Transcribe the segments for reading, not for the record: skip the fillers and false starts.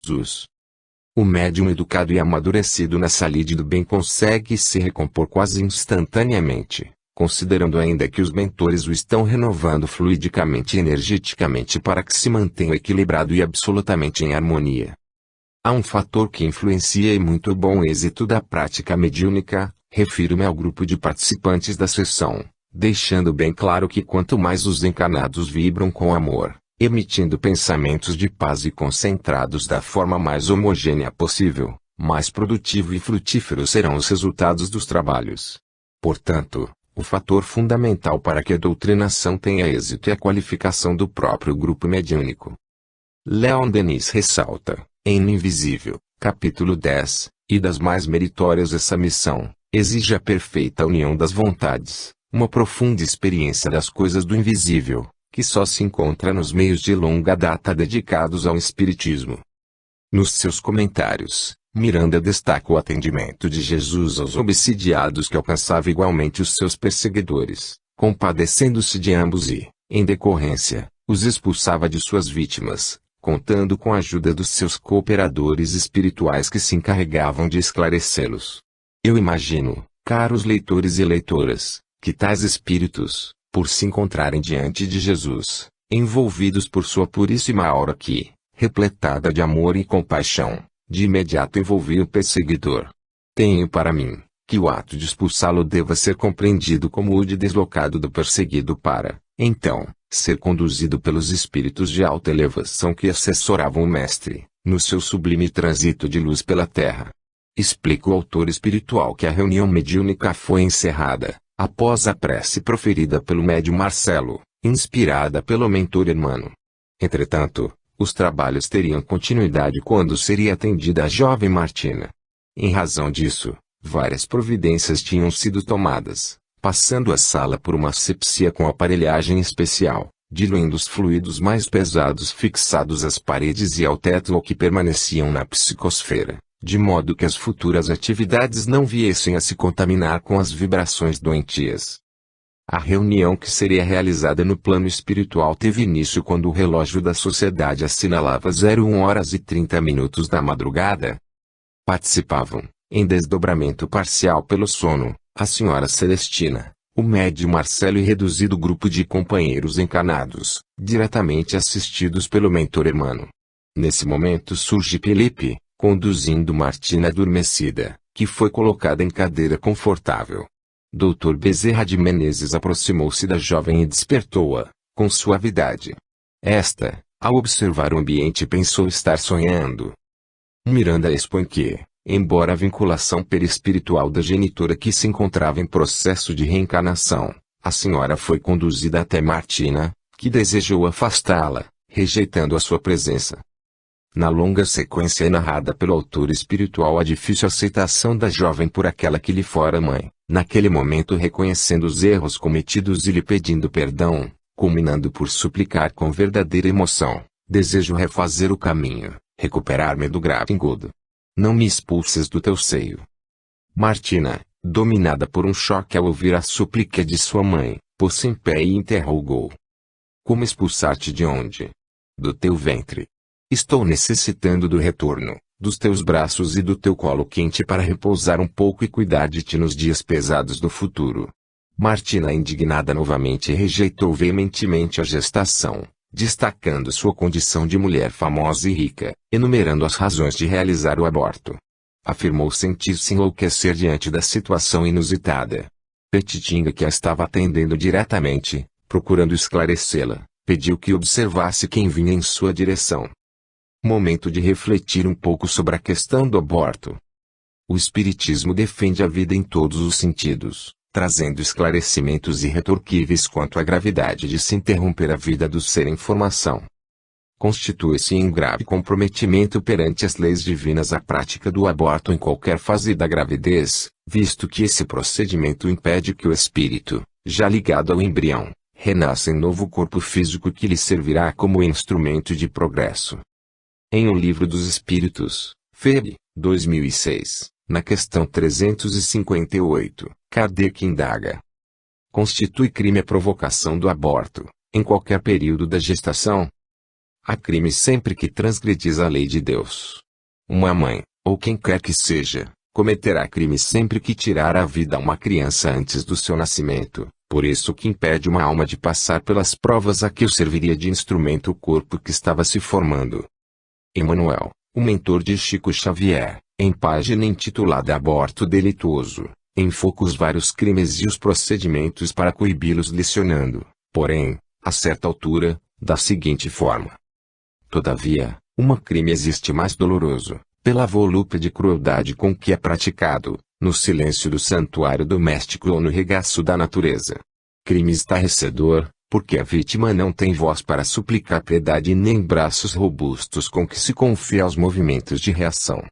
Jesus. O médium educado e amadurecido nessa lide do bem consegue se recompor quase instantaneamente, considerando ainda que os mentores o estão renovando fluidicamente e energeticamente para que se mantenha equilibrado e absolutamente em harmonia. Há um fator que influencia e muito bom êxito da prática mediúnica, refiro-me ao grupo de participantes da sessão, deixando bem claro que quanto mais os encarnados vibram com amor, emitindo pensamentos de paz e concentrados da forma mais homogênea possível, mais produtivo e frutífero serão os resultados dos trabalhos. Portanto, o fator fundamental para que a doutrinação tenha êxito é a qualificação do próprio grupo mediúnico. Leon Denis ressalta, em No Invisível, capítulo 10, e das mais meritórias essa missão, exige a perfeita união das vontades, uma profunda experiência das coisas do invisível, que só se encontra nos meios de longa data dedicados ao espiritismo. Nos seus comentários, Miranda destaca o atendimento de Jesus aos obsidiados que alcançava igualmente os seus perseguidores, compadecendo-se de ambos e, em decorrência, os expulsava de suas vítimas, contando com a ajuda dos seus cooperadores espirituais que se encarregavam de esclarecê-los. Eu imagino, caros leitores e leitoras, que tais espíritos, por se encontrarem diante de Jesus, envolvidos por sua puríssima aura que, repletada de amor e compaixão, de imediato envolvia o perseguidor. Tenho para mim, que o ato de expulsá-lo deva ser compreendido como o de deslocado do perseguido para, então, ser conduzido pelos espíritos de alta elevação que assessoravam o mestre, no seu sublime trânsito de luz pela terra. Explica o autor espiritual que a reunião mediúnica foi encerrada, após a prece proferida pelo médium Marcelo, inspirada pelo mentor Hermano. Entretanto, os trabalhos teriam continuidade quando seria atendida a jovem Martina. Em razão disso, várias providências tinham sido tomadas, passando a sala por uma asepsia com aparelhagem especial, diluindo os fluidos mais pesados fixados às paredes e ao teto ou que permaneciam na psicosfera, de modo que as futuras atividades não viessem a se contaminar com as vibrações doentias. A reunião que seria realizada no plano espiritual teve início quando o relógio da sociedade assinalava 01h30 da madrugada. Participavam, em desdobramento parcial pelo sono, a senhora Celestina, o médium Marcelo e reduzido grupo de companheiros encarnados, diretamente assistidos pelo mentor Hermano. Nesse momento surge Felipe, conduzindo Martina adormecida, que foi colocada em cadeira confortável. Dr. Bezerra de Menezes aproximou-se da jovem e despertou-a, com suavidade. Esta, ao observar o ambiente, pensou estar sonhando. Miranda expõe que, embora a vinculação perispiritual da genitora que se encontrava em processo de reencarnação, a senhora foi conduzida até Martina, que desejou afastá-la, rejeitando a sua presença. Na longa sequência é narrada pelo autor espiritual a difícil aceitação da jovem por aquela que lhe fora mãe, naquele momento reconhecendo os erros cometidos e lhe pedindo perdão, culminando por suplicar com verdadeira emoção: desejo refazer o caminho, recuperar-me do grave engodo. Não me expulses do teu seio. Martina, dominada por um choque ao ouvir a súplica de sua mãe, pôs-se em pé e interrogou: como expulsar-te de onde? Do teu ventre. Estou necessitando do retorno, dos teus braços e do teu colo quente para repousar um pouco e cuidar de ti nos dias pesados do futuro. Martina, indignada novamente, rejeitou veementemente a gestação, destacando sua condição de mulher famosa e rica, enumerando as razões de realizar o aborto. Afirmou sentir-se enlouquecer diante da situação inusitada. Petitinga, que a estava atendendo diretamente, procurando esclarecê-la, pediu que observasse quem vinha em sua direção. Momento de refletir um pouco sobre a questão do aborto. O Espiritismo defende a vida em todos os sentidos, trazendo esclarecimentos irretorquíveis quanto à gravidade de se interromper a vida do ser em formação. Constitui-se em grave comprometimento perante as leis divinas a prática do aborto em qualquer fase da gravidez, visto que esse procedimento impede que o espírito, já ligado ao embrião, renasça em novo corpo físico que lhe servirá como instrumento de progresso. Em O Livro dos Espíritos, Feb. 2006, na questão 358, Kardec indaga: constitui crime a provocação do aborto, em qualquer período da gestação? Há crime sempre que transgredis a lei de Deus. Uma mãe, ou quem quer que seja, cometerá crime sempre que tirar a vida a uma criança antes do seu nascimento. Por isso que impede uma alma de passar pelas provas a que o serviria de instrumento o corpo que estava se formando. Emmanuel, o mentor de Chico Xavier, em página intitulada Aborto Delituoso, enfoca os vários crimes e os procedimentos para coibi-los, lecionando, porém, a certa altura, da seguinte forma: todavia, um crime existe mais doloroso, pela volúpia de crueldade com que é praticado, no silêncio do santuário doméstico ou no regaço da natureza. Crime estarrecedor, porque a vítima não tem voz para suplicar piedade nem braços robustos com que se confia aos movimentos de reação.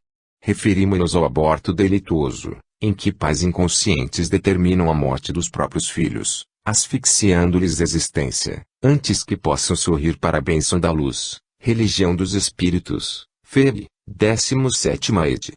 Referimos-nos ao aborto delituoso, em que pais inconscientes determinam a morte dos próprios filhos, asfixiando-lhes a existência, antes que possam sorrir para a bênção da luz. Religião dos Espíritos, Feb. 17ª ed.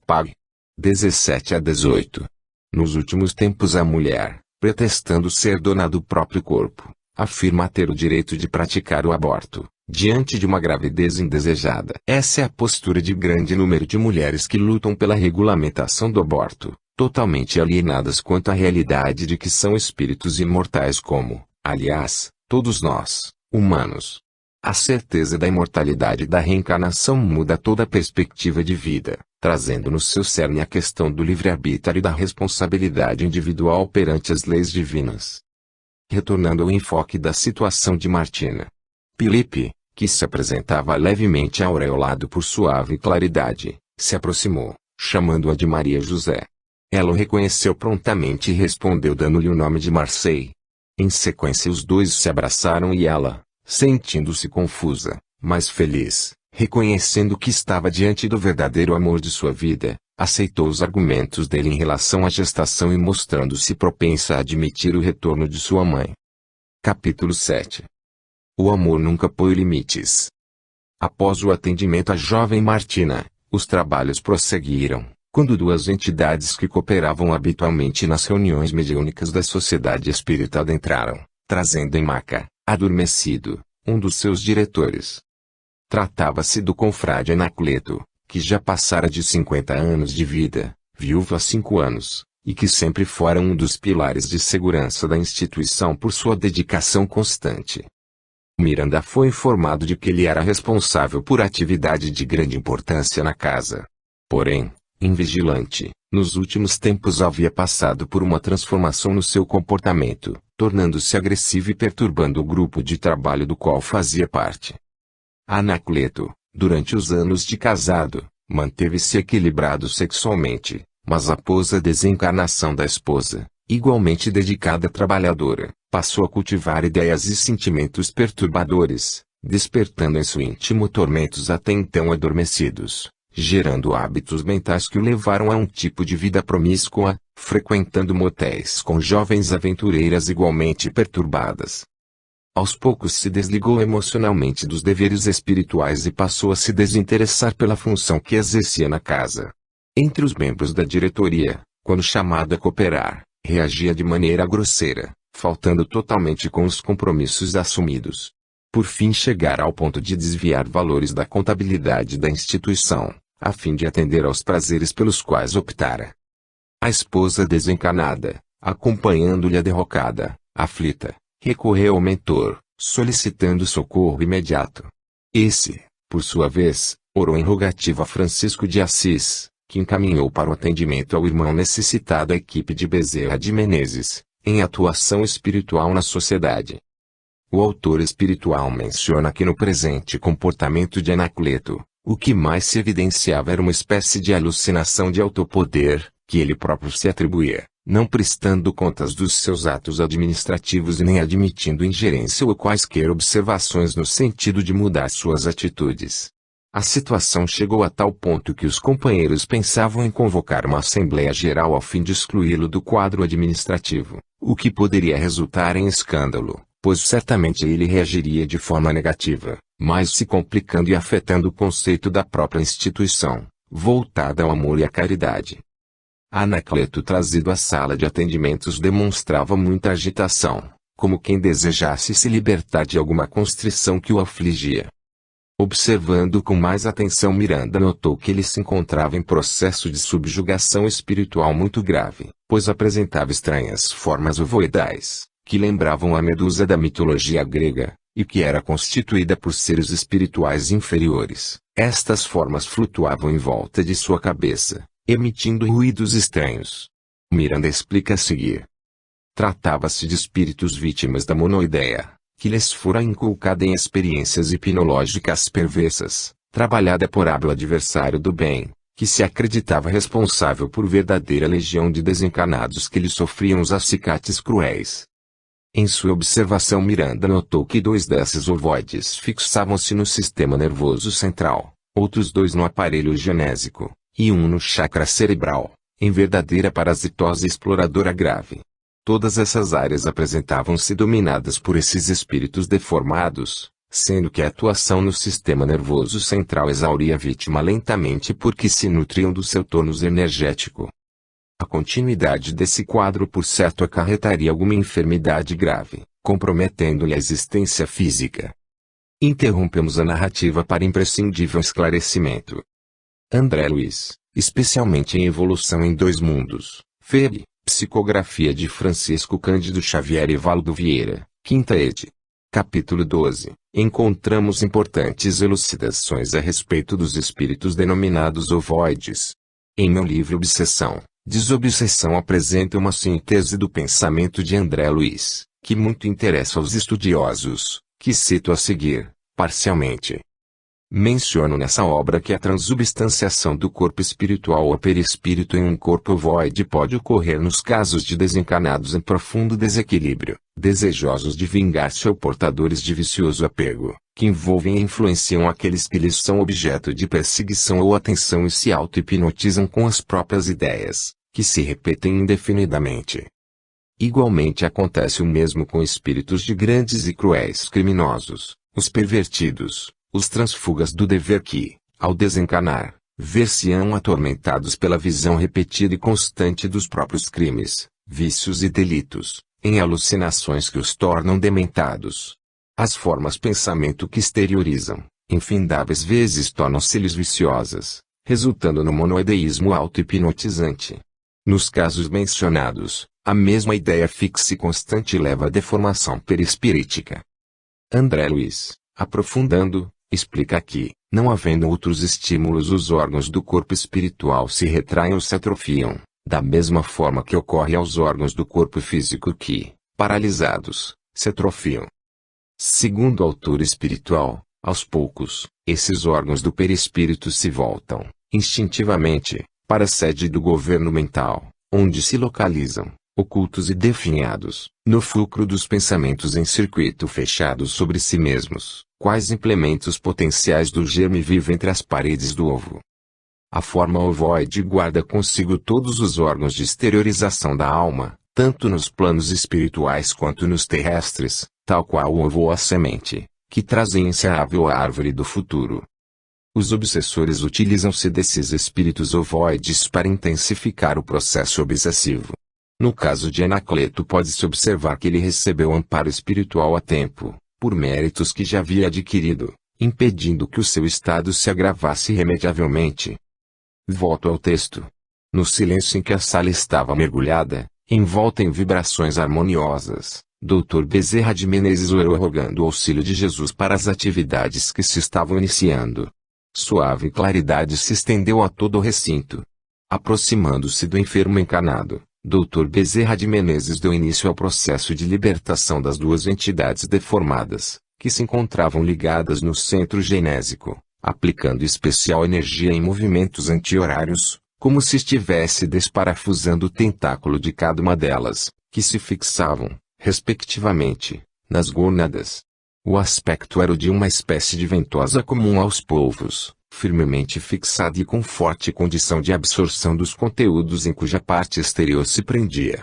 Pag. 17 a 18. Nos últimos tempos a mulher, pretextando ser dona do próprio corpo, afirma ter o direito de praticar o aborto, diante de uma gravidez indesejada. Essa é a postura de grande número de mulheres que lutam pela regulamentação do aborto, totalmente alienadas quanto à realidade de que são espíritos imortais como, aliás, todos nós, humanos. A certeza da imortalidade e da reencarnação muda toda a perspectiva de vida, trazendo no seu cerne a questão do livre-arbítrio e da responsabilidade individual perante as leis divinas. Retornando ao enfoque da situação de Martina. Filipe, que se apresentava levemente aureolado por suave claridade, se aproximou, chamando-a de Maria José. Ela o reconheceu prontamente e respondeu dando-lhe o nome de Marseille. Em sequência os dois se abraçaram e ela, sentindo-se confusa, mas feliz, reconhecendo que estava diante do verdadeiro amor de sua vida, aceitou os argumentos dele em relação à gestação e mostrando-se propensa a admitir o retorno de sua mãe. Capítulo 7. O amor nunca põe limites. Após o atendimento à jovem Martina, os trabalhos prosseguiram, quando duas entidades que cooperavam habitualmente nas reuniões mediúnicas da Sociedade Espírita adentraram, trazendo em maca, adormecido, um dos seus diretores. Tratava-se do confrade Anacleto, que já passara de 50 anos de vida, viúvo há 5 anos, e que sempre fora um dos pilares de segurança da instituição por sua dedicação constante. Miranda foi informado de que ele era responsável por atividade de grande importância na casa. Porém, invigilante, nos últimos tempos havia passado por uma transformação no seu comportamento, tornando-se agressivo e perturbando o grupo de trabalho do qual fazia parte. Anacleto, durante os anos de casado, manteve-se equilibrado sexualmente, mas após a desencarnação da esposa, igualmente dedicada trabalhadora, passou a cultivar ideias e sentimentos perturbadores, despertando em seu íntimo tormentos até então adormecidos, gerando hábitos mentais que o levaram a um tipo de vida promíscua, frequentando motéis com jovens aventureiras igualmente perturbadas. Aos poucos se desligou emocionalmente dos deveres espirituais e passou a se desinteressar pela função que exercia na casa. Entre os membros da diretoria, quando chamado a cooperar, reagia de maneira grosseira, faltando totalmente com os compromissos assumidos. Por fim chegara ao ponto de desviar valores da contabilidade da instituição, a fim de atender aos prazeres pelos quais optara. A esposa desencarnada, acompanhando-lhe a derrocada, aflita, recorreu ao mentor, solicitando socorro imediato. Esse, por sua vez, orou em rogativa a Francisco de Assis, que encaminhou para o atendimento ao irmão necessitado a equipe de Bezerra de Menezes, em atuação espiritual na sociedade. O autor espiritual menciona que no presente comportamento de Anacleto, o que mais se evidenciava era uma espécie de alucinação de autopoder, que ele próprio se atribuía, não prestando contas dos seus atos administrativos e nem admitindo ingerência ou quaisquer observações no sentido de mudar suas atitudes. A situação chegou a tal ponto que os companheiros pensavam em convocar uma Assembleia Geral ao fim de excluí-lo do quadro administrativo, o que poderia resultar em escândalo, pois certamente ele reagiria de forma negativa, mas se complicando e afetando o conceito da própria instituição, voltada ao amor e à caridade. Anacleto, trazido à sala de atendimentos, demonstrava muita agitação, como quem desejasse se libertar de alguma constrição que o afligia. Observando com mais atenção, Miranda notou que ele se encontrava em processo de subjugação espiritual muito grave, pois apresentava estranhas formas ovoidais, que lembravam a medusa da mitologia grega, e que era constituída por seres espirituais inferiores. Estas formas flutuavam em volta de sua cabeça, emitindo ruídos estranhos. Miranda explica a seguir. Tratava-se de espíritos vítimas da monoideia, que lhes fora inculcada em experiências hipnológicas perversas, trabalhada por hábil adversário do bem, que se acreditava responsável por verdadeira legião de desencanados que lhe sofriam os acicates cruéis. Em sua observação, Miranda notou que 2 desses ovoides fixavam-se no sistema nervoso central, outros 2 no aparelho genésico, e um no chakra cerebral, em verdadeira parasitose exploradora grave. Todas essas áreas apresentavam-se dominadas por esses espíritos deformados, sendo que a atuação no sistema nervoso central exauria a vítima lentamente porque se nutriam do seu tônus energético. A continuidade desse quadro por certo acarretaria alguma enfermidade grave, comprometendo-lhe a existência física. Interrompemos a narrativa para imprescindível esclarecimento. André Luiz, especialmente em Evolução em Dois Mundos, FEB, psicografia de Francisco Cândido Xavier e Valdo Vieira, quinta ed. Capítulo 12. Encontramos importantes elucidações a respeito dos espíritos denominados ovoides. Em meu livro Obsessão, Desobsessão apresenta uma síntese do pensamento de André Luiz, que muito interessa aos estudiosos, que cito a seguir, parcialmente. Menciono nessa obra que a transubstanciação do corpo espiritual ou perispírito em um corpo ovoide pode ocorrer nos casos de desencanados em profundo desequilíbrio, desejosos de vingar-se ou portadores de vicioso apego, que envolvem e influenciam aqueles que lhes são objeto de perseguição ou atenção e se auto-hipnotizam com as próprias ideias, que se repetem indefinidamente. Igualmente acontece o mesmo com espíritos de grandes e cruéis criminosos, os pervertidos, os transfugas do dever que, ao desencanar, ver-se-ão atormentados pela visão repetida e constante dos próprios crimes, vícios e delitos, em alucinações que os tornam dementados. As formas pensamento que exteriorizam, infindáveis vezes tornam-se-lhes viciosas, resultando no monoideísmo auto-hipnotizante. Nos casos mencionados, a mesma ideia fixa e constante leva à deformação perispirítica. André Luiz, aprofundando, explica que, não havendo outros estímulos, os órgãos do corpo espiritual se retraem ou se atrofiam, da mesma forma que ocorre aos órgãos do corpo físico que, paralisados, se atrofiam. Segundo o autor espiritual, aos poucos, esses órgãos do perispírito se voltam, instintivamente, para a sede do governo mental, onde se localizam, ocultos e definhados, no fulcro dos pensamentos em circuito fechado sobre si mesmos, quais implementos potenciais do germe vivo entre as paredes do ovo. A forma ovoide guarda consigo todos os órgãos de exteriorização da alma, tanto nos planos espirituais quanto nos terrestres, tal qual o ovo ou a semente, que trazem inseável a árvore do futuro. Os obsessores utilizam-se desses espíritos ovoides para intensificar o processo obsessivo. No caso de Anacleto, pode-se observar que ele recebeu amparo espiritual a tempo, por méritos que já havia adquirido, impedindo que o seu estado se agravasse irremediavelmente. Volto ao texto. No silêncio em que a sala estava mergulhada, envolta em vibrações harmoniosas, Dr. Bezerra de Menezes orou rogando o auxílio de Jesus para as atividades que se estavam iniciando. Suave claridade se estendeu a todo o recinto. Aproximando-se do enfermo encanado, Dr. Bezerra de Menezes deu início ao processo de libertação das 2 entidades deformadas, que se encontravam ligadas no centro genésico, aplicando especial energia em movimentos anti-horários, como se estivesse desparafusando o tentáculo de cada uma delas, que se fixavam, respectivamente, nas gônadas. O aspecto era o de uma espécie de ventosa comum aos polvos, firmemente fixada e com forte condição de absorção dos conteúdos em cuja parte exterior se prendia.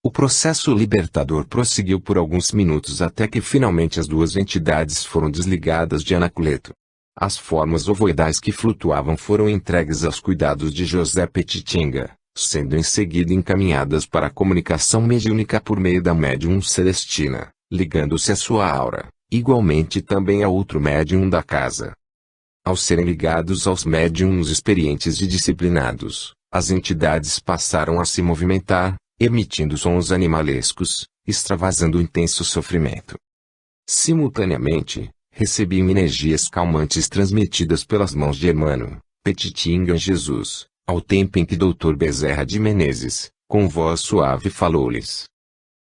O processo libertador prosseguiu por alguns minutos até que finalmente as 2 entidades foram desligadas de Anacleto. As formas ovoidais que flutuavam foram entregues aos cuidados de José Petitinga, sendo em seguida encaminhadas para a comunicação mediúnica por meio da médium Celestina, ligando-se à sua aura, igualmente também a outro médium da casa, Ao serem ligados aos médiuns experientes e disciplinados, as entidades passaram a se movimentar, emitindo sons animalescos, extravasando intenso sofrimento. Simultaneamente, recebiam energias calmantes transmitidas pelas mãos de Emmanuel, Petitinga Jesus, ao tempo em que Dr. Bezerra de Menezes, com voz suave falou-lhes.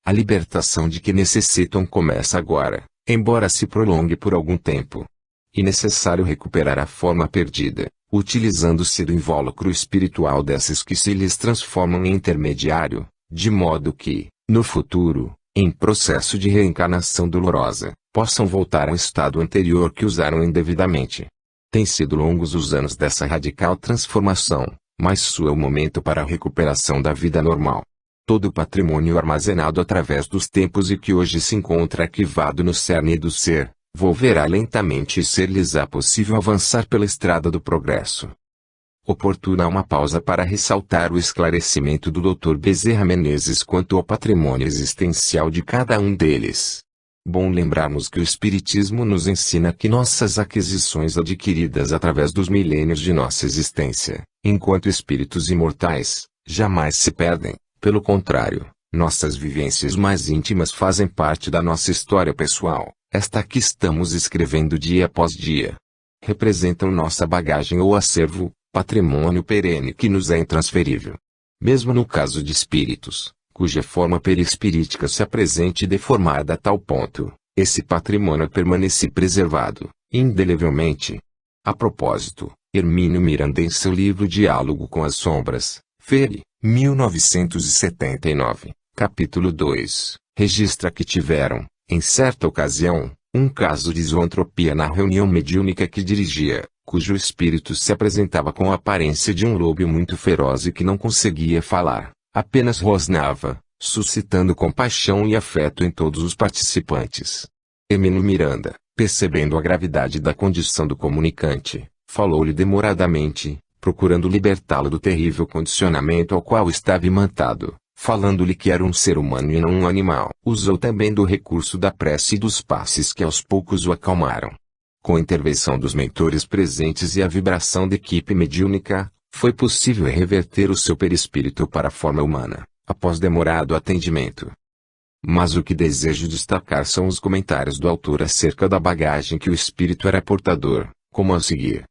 A libertação de que necessitam começa agora, embora se prolongue por algum tempo. E necessário recuperar a forma perdida, utilizando-se do invólucro espiritual desses que se lhes transformam em intermediário, de modo que, no futuro, em processo de reencarnação dolorosa, possam voltar ao estado anterior que usaram indevidamente. Tem sido longos os anos dessa radical transformação, mas soa o momento para a recuperação da vida normal. Todo o patrimônio armazenado através dos tempos e que hoje se encontra arquivado no cerne do ser, volverá lentamente e ser-lhes-á possível avançar pela estrada do progresso. Oportuna uma pausa para ressaltar o esclarecimento do Dr. Bezerra Menezes quanto ao patrimônio existencial de cada um deles. Bom lembrarmos que o Espiritismo nos ensina que nossas aquisições adquiridas através dos milênios de nossa existência, enquanto espíritos imortais, jamais se perdem, pelo contrário, nossas vivências mais íntimas fazem parte da nossa história pessoal. Esta que estamos escrevendo dia após dia. Representam nossa bagagem ou acervo, patrimônio perene que nos é intransferível. Mesmo no caso de espíritos, cuja forma perispirítica se apresente deformada a tal ponto, esse patrimônio permanece preservado, indelevelmente. A propósito, Hermínio Miranda em seu livro Diálogo com as Sombras, Fere, 1979, capítulo 2, registra que tiveram, em certa ocasião, um caso de zoantropia na reunião mediúnica que dirigia, cujo espírito se apresentava com a aparência de um lobo muito feroz e que não conseguia falar, apenas rosnava, suscitando compaixão e afeto em todos os participantes. Hermínio Miranda, percebendo a gravidade da condição do comunicante, falou-lhe demoradamente, procurando libertá-lo do terrível condicionamento ao qual estava imantado. Falando-lhe que era um ser humano e não um animal. Usou também do recurso da prece e dos passes que aos poucos o acalmaram. Com a intervenção dos mentores presentes e a vibração da equipe mediúnica, foi possível reverter o seu perispírito para a forma humana, após demorado atendimento. Mas o que desejo destacar são os comentários do autor acerca da bagagem que o espírito era portador, como a seguir.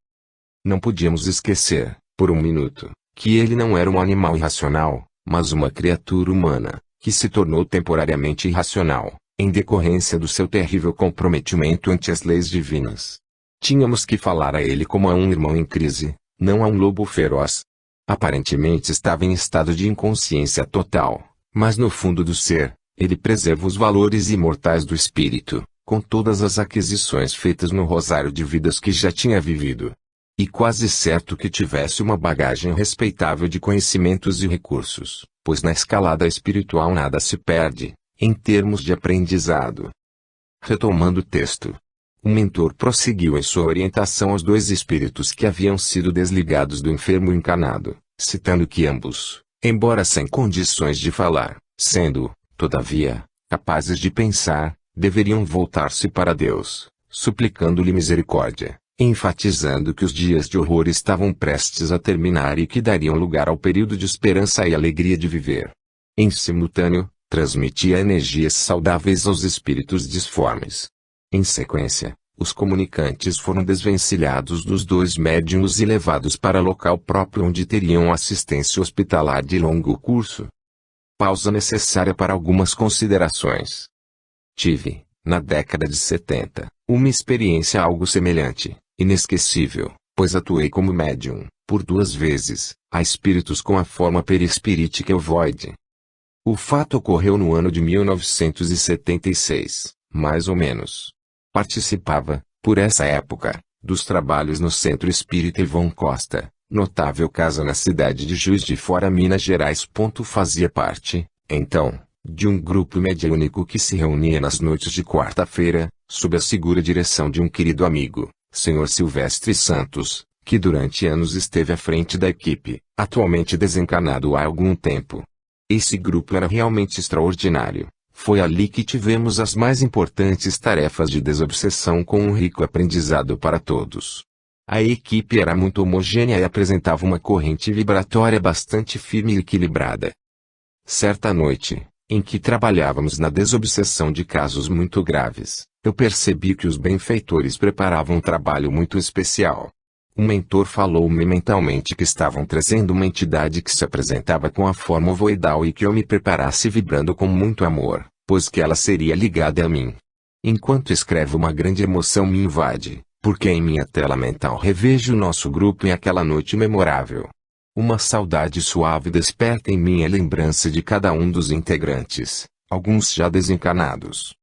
Não podíamos esquecer, por um minuto, que ele não era um animal irracional, mas uma criatura humana, que se tornou temporariamente irracional, em decorrência do seu terrível comprometimento ante as leis divinas. Tínhamos que falar a ele como a um irmão em crise, não a um lobo feroz. Aparentemente estava em estado de inconsciência total, mas no fundo do ser, ele preserva os valores imortais do espírito, com todas as aquisições feitas no rosário de vidas que já tinha vivido. E quase certo que tivesse uma bagagem respeitável de conhecimentos e recursos, pois na escalada espiritual nada se perde, em termos de aprendizado. Retomando o texto. O mentor prosseguiu em sua orientação aos dois espíritos que haviam sido desligados do enfermo encarnado, citando que ambos, embora sem condições de falar, sendo, todavia, capazes de pensar, deveriam voltar-se para Deus, suplicando-lhe misericórdia, enfatizando que os dias de horror estavam prestes a terminar e que dariam lugar ao período de esperança e alegria de viver. Em simultâneo, transmitia energias saudáveis aos espíritos disformes. Em sequência, os comunicantes foram desvencilhados dos dois médiuns e levados para local próprio onde teriam assistência hospitalar de longo curso. Pausa necessária para algumas considerações. Tive, na década de 70, uma experiência algo semelhante, inesquecível, pois atuei como médium, por 2 vezes, a espíritos com a forma perispirítica ovoide. O fato ocorreu no ano de 1976, mais ou menos. Participava, por essa época, dos trabalhos no Centro Espírita Ivon Costa, notável casa na cidade de Juiz de Fora, Minas Gerais. Fazia parte, então, de um grupo mediúnico que se reunia nas noites de quarta-feira, sob a segura direção de um querido amigo, Sr. Silvestre Santos, que durante anos esteve à frente da equipe, atualmente desencarnado há algum tempo. Esse grupo era realmente extraordinário. Foi ali que tivemos as mais importantes tarefas de desobsessão com um rico aprendizado para todos. A equipe era muito homogênea e apresentava uma corrente vibratória bastante firme e equilibrada. Certa noite, em que trabalhávamos na desobsessão de casos muito graves, eu percebi que os benfeitores preparavam um trabalho muito especial. O mentor falou-me mentalmente que estavam trazendo uma entidade que se apresentava com a forma ovoidal e que eu me preparasse vibrando com muito amor, pois que ela seria ligada a mim. Enquanto escrevo, uma grande emoção me invade, porque em minha tela mental revejo o nosso grupo em aquela noite memorável. Uma saudade suave desperta em mim a lembrança de cada um dos integrantes, alguns já desencarnados.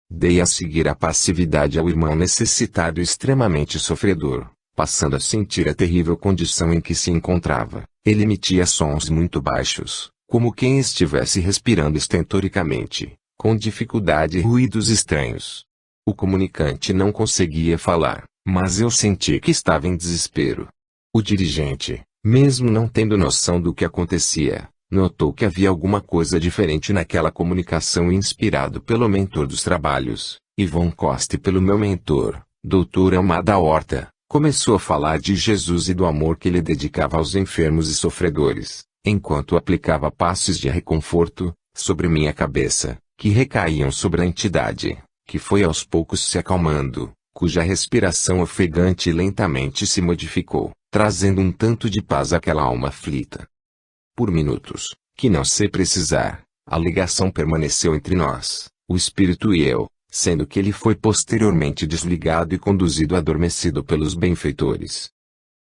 Dei a seguir a passividade ao irmão necessitado e extremamente sofredor, passando a sentir a terrível condição em que se encontrava. Ele emitia sons muito baixos, como quem estivesse respirando estentoricamente, com dificuldade e ruídos estranhos. O comunicante não conseguia falar, mas eu senti que estava em desespero. O dirigente, mesmo não tendo noção do que acontecia, notou que havia alguma coisa diferente naquela comunicação e, inspirado pelo mentor dos trabalhos, Ivon Costa, e pelo meu mentor, Dr. Amada Horta, começou a falar de Jesus e do amor que ele dedicava aos enfermos e sofredores, enquanto aplicava passes de reconforto sobre minha cabeça, que recaíam sobre a entidade, que foi aos poucos se acalmando, cuja respiração ofegante lentamente se modificou, trazendo um tanto de paz àquela alma aflita. Por minutos, que não sei precisar, a ligação permaneceu entre nós, o espírito e eu, sendo que ele foi posteriormente desligado e conduzido adormecido pelos benfeitores.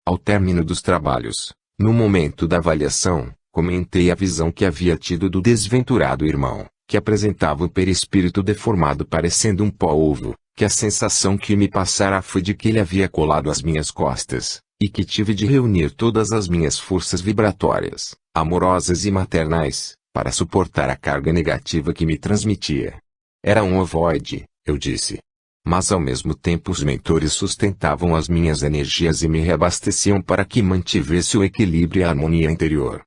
Ao término dos trabalhos, no momento da avaliação, comentei a visão que havia tido do desventurado irmão, que apresentava o perispírito deformado parecendo um pó-ovo, que a sensação que me passara foi de que ele havia colado às minhas costas, e que tive de reunir todas as minhas forças vibratórias, amorosas e maternais, para suportar a carga negativa que me transmitia. Era um ovoide, eu disse. Mas ao mesmo tempo os mentores sustentavam as minhas energias e me reabasteciam para que mantivesse o equilíbrio e a harmonia interior.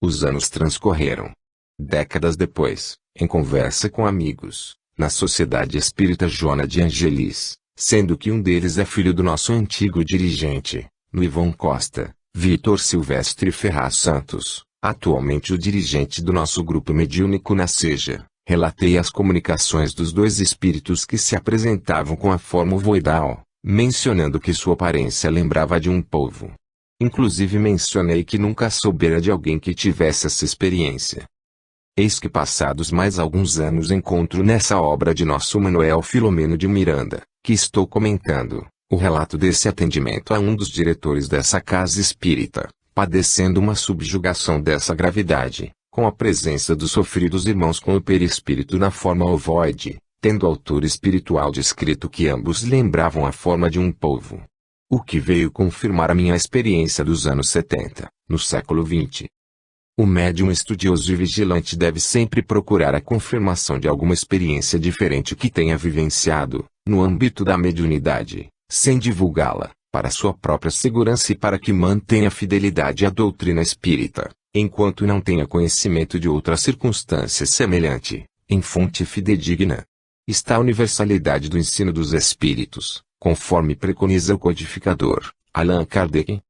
Os anos transcorreram. Décadas depois, em conversa com amigos, na Sociedade Espírita Joana de Angelis, sendo que um deles é filho do nosso antigo dirigente, no Ivon Costa, Vitor Silvestre Ferraz Santos, atualmente o dirigente do nosso grupo mediúnico na Seja, relatei as comunicações dos dois espíritos que se apresentavam com a forma ovoidal, mencionando que sua aparência lembrava de um polvo. Inclusive mencionei que nunca soubera de alguém que tivesse essa experiência. Eis que passados mais alguns anos encontro nessa obra de nosso Manuel Filomeno de Miranda, que estou comentando, o relato desse atendimento a um dos diretores dessa casa espírita, padecendo uma subjugação dessa gravidade, com a presença dos sofridos irmãos com o perispírito na forma ovoide, tendo o autor espiritual descrito que ambos lembravam a forma de um polvo. O que veio confirmar a minha experiência dos anos 70, no século XX. O médium estudioso e vigilante deve sempre procurar a confirmação de alguma experiência diferente que tenha vivenciado, no âmbito da mediunidade, sem divulgá-la, para sua própria segurança e para que mantenha fidelidade à doutrina espírita, enquanto não tenha conhecimento de outra circunstância semelhante, em fonte fidedigna. Está a universalidade do ensino dos espíritos, conforme preconiza o codificador, Allan Kardec.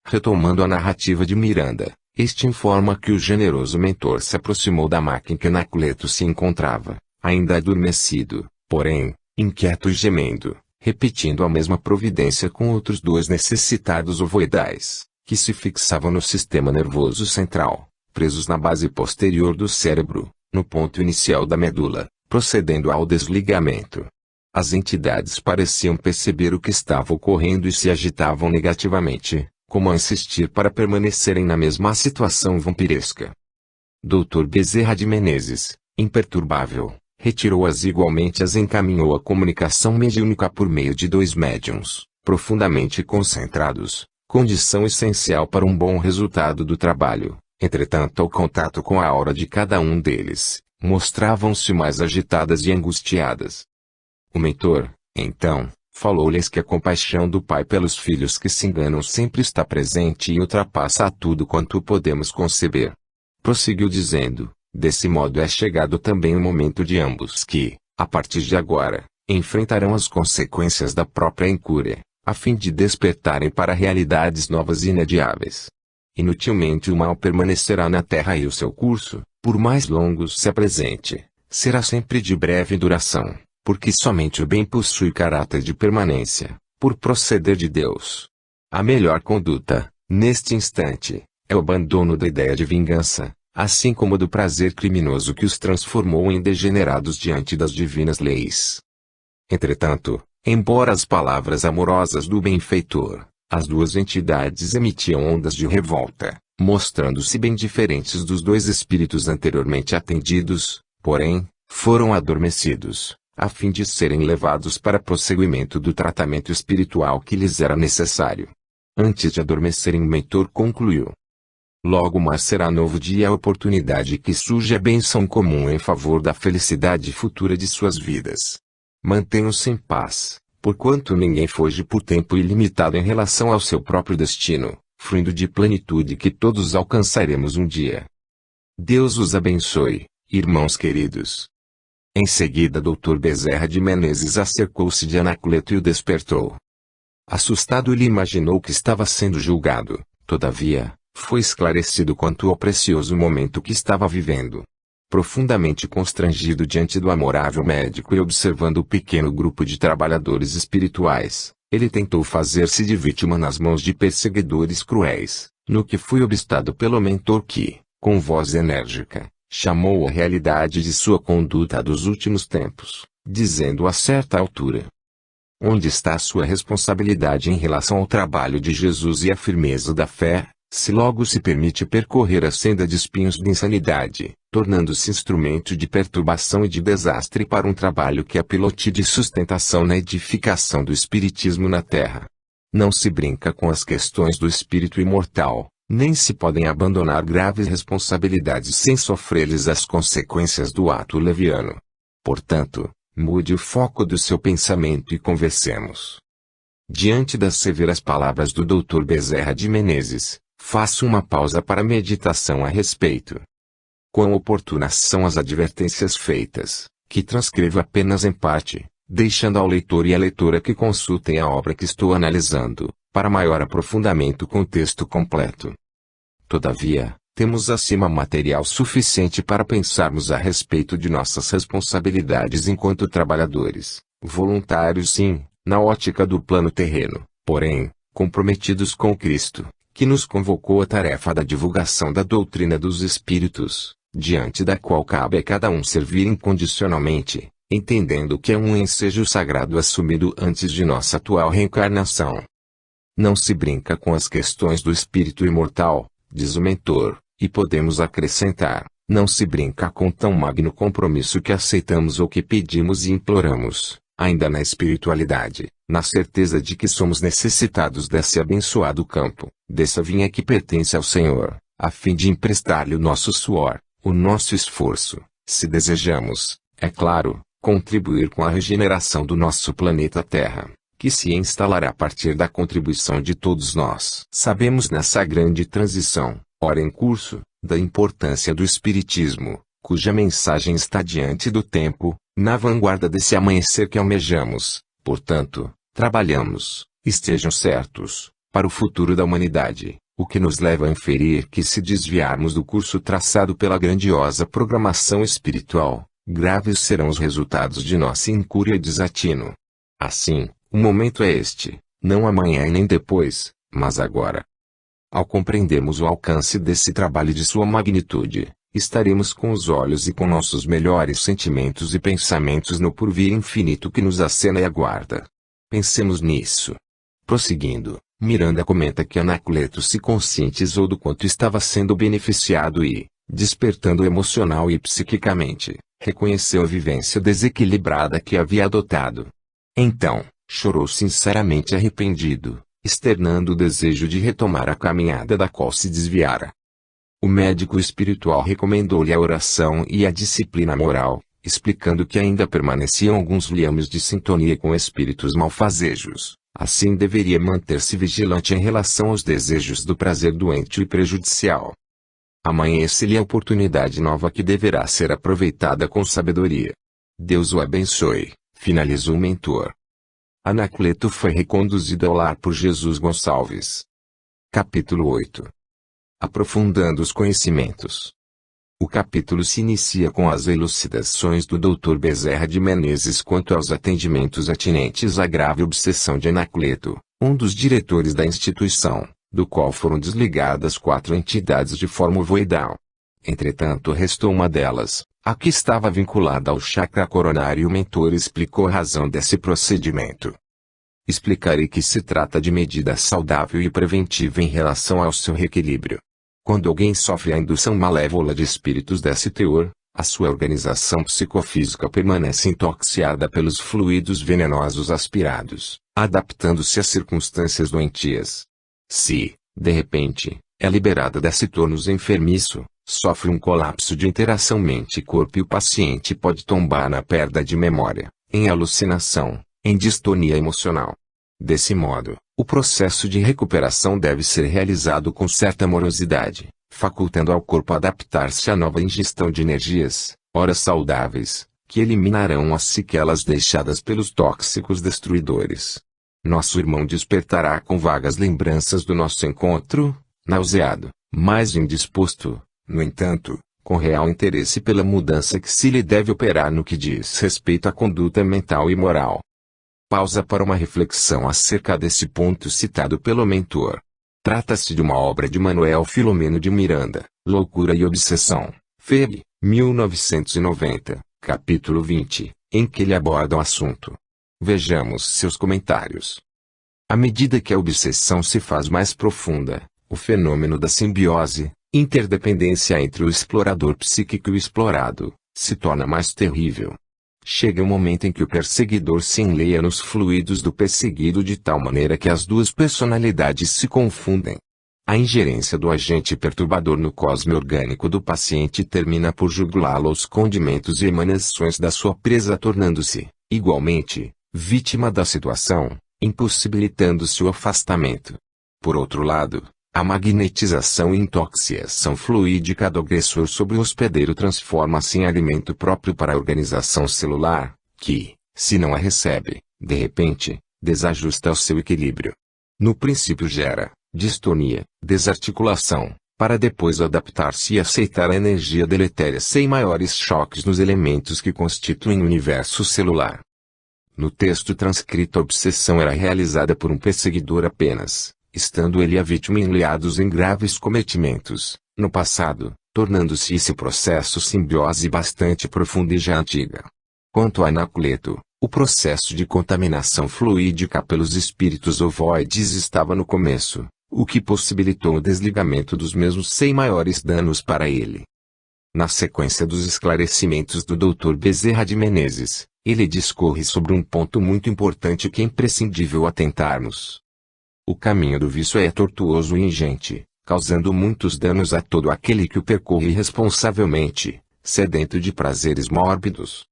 Retomando a narrativa de Miranda, este informa que o generoso mentor se aproximou da máquina em que Anacleto se encontrava, ainda adormecido, porém, inquieto e gemendo, repetindo a mesma providência com outros dois necessitados ovoidais, que se fixavam no sistema nervoso central, presos na base posterior do cérebro, no ponto inicial da medula, procedendo ao desligamento. As entidades pareciam perceber o que estava ocorrendo e se agitavam negativamente, como a insistir para permanecerem na mesma situação vampiresca. Dr. Bezerra de Menezes, imperturbável, retirou-as igualmente, as encaminhou à comunicação mediúnica por meio de dois médiuns, profundamente concentrados, condição essencial para um bom resultado do trabalho. Entretanto, ao contato com a aura de cada um deles, mostravam-se mais agitadas e angustiadas. O mentor, então, falou-lhes que a compaixão do Pai pelos filhos que se enganam sempre está presente e ultrapassa a tudo quanto podemos conceber. Prosseguiu dizendo, desse modo é chegado também o momento de ambos que, a partir de agora, enfrentarão as consequências da própria incúria, a fim de despertarem para realidades novas e inadiáveis. Inutilmente o mal permanecerá na terra e o seu curso, por mais longo se apresente, será sempre de breve duração, porque somente o bem possui caráter de permanência, por proceder de Deus. A melhor conduta, neste instante, é o abandono da ideia de vingança, assim como do prazer criminoso que os transformou em degenerados diante das divinas leis. Entretanto, embora as palavras amorosas do benfeitor, as duas entidades emitiam ondas de revolta, mostrando-se bem diferentes dos dois espíritos anteriormente atendidos, porém, foram adormecidos, a fim de serem levados para prosseguimento do tratamento espiritual que lhes era necessário. Antes de adormecerem, o mentor concluiu: logo mais será novo dia, a oportunidade que surge a bênção comum em favor da felicidade futura de suas vidas. Mantenham-se em paz, porquanto ninguém foge por tempo ilimitado em relação ao seu próprio destino, fruindo de plenitude que todos alcançaremos um dia. Deus os abençoe, irmãos queridos. Em seguida, Dr. Bezerra de Menezes acercou-se de Anacleto e o despertou. Assustado, ele imaginou que estava sendo julgado, todavia, foi esclarecido quanto ao precioso momento que estava vivendo. Profundamente constrangido diante do amorável médico e observando o pequeno grupo de trabalhadores espirituais, ele tentou fazer-se de vítima nas mãos de perseguidores cruéis, no que foi obstado pelo mentor que, com voz enérgica, chamou a realidade de sua conduta dos últimos tempos, dizendo a certa altura: onde está a sua responsabilidade em relação ao trabalho de Jesus e a firmeza da fé, se logo se permite percorrer a senda de espinhos de insanidade, tornando-se instrumento de perturbação e de desastre para um trabalho que é pilote de sustentação na edificação do espiritismo na terra? Não se brinca com as questões do espírito imortal, nem se podem abandonar graves responsabilidades sem sofrer-lhes as consequências do ato leviano. Portanto, mude o foco do seu pensamento e conversemos. Diante das severas palavras do Dr. Bezerra de Menezes, faço uma pausa para meditação a respeito. Quão oportunas são as advertências feitas, que transcrevo apenas em parte, deixando ao leitor e à leitora que consultem a obra que estou analisando, para maior aprofundamento com o texto completo. Todavia, temos acima material suficiente para pensarmos a respeito de nossas responsabilidades enquanto trabalhadores, voluntários sim, na ótica do plano terreno, porém, comprometidos com Cristo, que nos convocou à tarefa da divulgação da doutrina dos Espíritos, diante da qual cabe a cada um servir incondicionalmente, entendendo que é um ensejo sagrado assumido antes de nossa atual reencarnação. Não se brinca com as questões do espírito imortal, diz o mentor, e podemos acrescentar, não se brinca com tão magno compromisso que aceitamos ou que pedimos e imploramos, ainda na espiritualidade, na certeza de que somos necessitados desse abençoado campo, dessa vinha que pertence ao Senhor, a fim de emprestar-lhe o nosso suor, o nosso esforço, se desejamos, é claro, contribuir com a regeneração do nosso planeta Terra, que se instalará a partir da contribuição de todos nós. Sabemos nessa grande transição, ora em curso, da importância do Espiritismo, cuja mensagem está diante do tempo, na vanguarda desse amanhecer que almejamos. Portanto, trabalhamos, estejam certos, para o futuro da humanidade, o que nos leva a inferir que se desviarmos do curso traçado pela grandiosa programação espiritual, graves serão os resultados de nossa incúria e desatino. Assim, o momento é este, não amanhã e nem depois, mas agora. Ao compreendermos o alcance desse trabalho e de sua magnitude, estaremos com os olhos e com nossos melhores sentimentos e pensamentos no porvir infinito que nos acena e aguarda. Pensemos nisso. Prosseguindo, Miranda comenta que Anacleto se conscientizou do quanto estava sendo beneficiado e, despertando emocional e psiquicamente, reconheceu a vivência desequilibrada que havia adotado. Então, chorou sinceramente arrependido, externando o desejo de retomar a caminhada da qual se desviara. O médico espiritual recomendou-lhe a oração e a disciplina moral, explicando que ainda permaneciam alguns liames de sintonia com espíritos malfazejos, assim deveria manter-se vigilante em relação aos desejos do prazer doente e prejudicial. Amanhece-lhe a oportunidade nova que deverá ser aproveitada com sabedoria. Deus o abençoe, finalizou o mentor. Anacleto foi reconduzido ao lar por Jesus Gonçalves. Capítulo 8. Aprofundando os conhecimentos. O capítulo se inicia com as elucidações do Dr. Bezerra de Menezes quanto aos atendimentos atinentes à grave obsessão de Anacleto, um dos diretores da instituição, do qual foram desligadas 4 entidades de forma ovoidal. Entretanto, restou uma delas, a que estava vinculada ao chakra coronário. O mentor explicou a razão desse procedimento. Explicarei que se trata de medida saudável e preventiva em relação ao seu reequilíbrio. Quando alguém sofre a indução malévola de espíritos desse teor, a sua organização psicofísica permanece intoxicada pelos fluidos venenosos aspirados, adaptando-se às circunstâncias doentias. Se, de repente, é liberada desse tônus enfermiço, sofre um colapso de interação mente-corpo e o paciente pode tombar na perda de memória, em alucinação, em distonia emocional. Desse modo, o processo de recuperação deve ser realizado com certa morosidade, facultando ao corpo adaptar-se à nova ingestão de energias, ora saudáveis, que eliminarão as sequelas deixadas pelos tóxicos destruidores. Nosso irmão despertará com vagas lembranças do nosso encontro, nauseado, mas indisposto, no entanto, com real interesse pela mudança que se lhe deve operar no que diz respeito à conduta mental e moral. Pausa para uma reflexão acerca desse ponto citado pelo mentor. Trata-se de uma obra de Manuel Filomeno de Miranda, Loucura e Obsessão, Feb. 1990, capítulo 20, em que ele aborda o assunto. Vejamos seus comentários. À medida que a obsessão se faz mais profunda, o fenômeno da simbiose, interdependência entre o explorador psíquico e o explorado, se torna mais terrível. Chega um momento em que o perseguidor se enleia nos fluidos do perseguido de tal maneira que as duas personalidades se confundem. A ingerência do agente perturbador no cosmo orgânico do paciente termina por jugulá-lo aos condimentos e emanações da sua presa, tornando-se, igualmente, vítima da situação, impossibilitando-se o afastamento. Por outro lado, a magnetização e intoxicação fluídica do agressor sobre o hospedeiro transforma-se em alimento próprio para a organização celular, que, se não a recebe, de repente, desajusta o seu equilíbrio. No princípio gera distonia, desarticulação, para depois adaptar-se e aceitar a energia deletéria sem maiores choques nos elementos que constituem o universo celular. No texto transcrito, a obsessão era realizada por um perseguidor apenas, estando ele e a vítima enleados em graves cometimentos, no passado, tornando-se esse processo simbiose bastante profunda e já antiga. Quanto a Anacleto, o processo de contaminação fluídica pelos espíritos ovoides estava no começo, o que possibilitou o desligamento dos mesmos sem maiores danos para ele. Na sequência dos esclarecimentos do Dr. Bezerra de Menezes, ele discorre sobre um ponto muito importante que é imprescindível atentarmos. O caminho do vício é tortuoso e ingente, causando muitos danos a todo aquele que o percorre irresponsavelmente, sedento de prazeres mórbidos.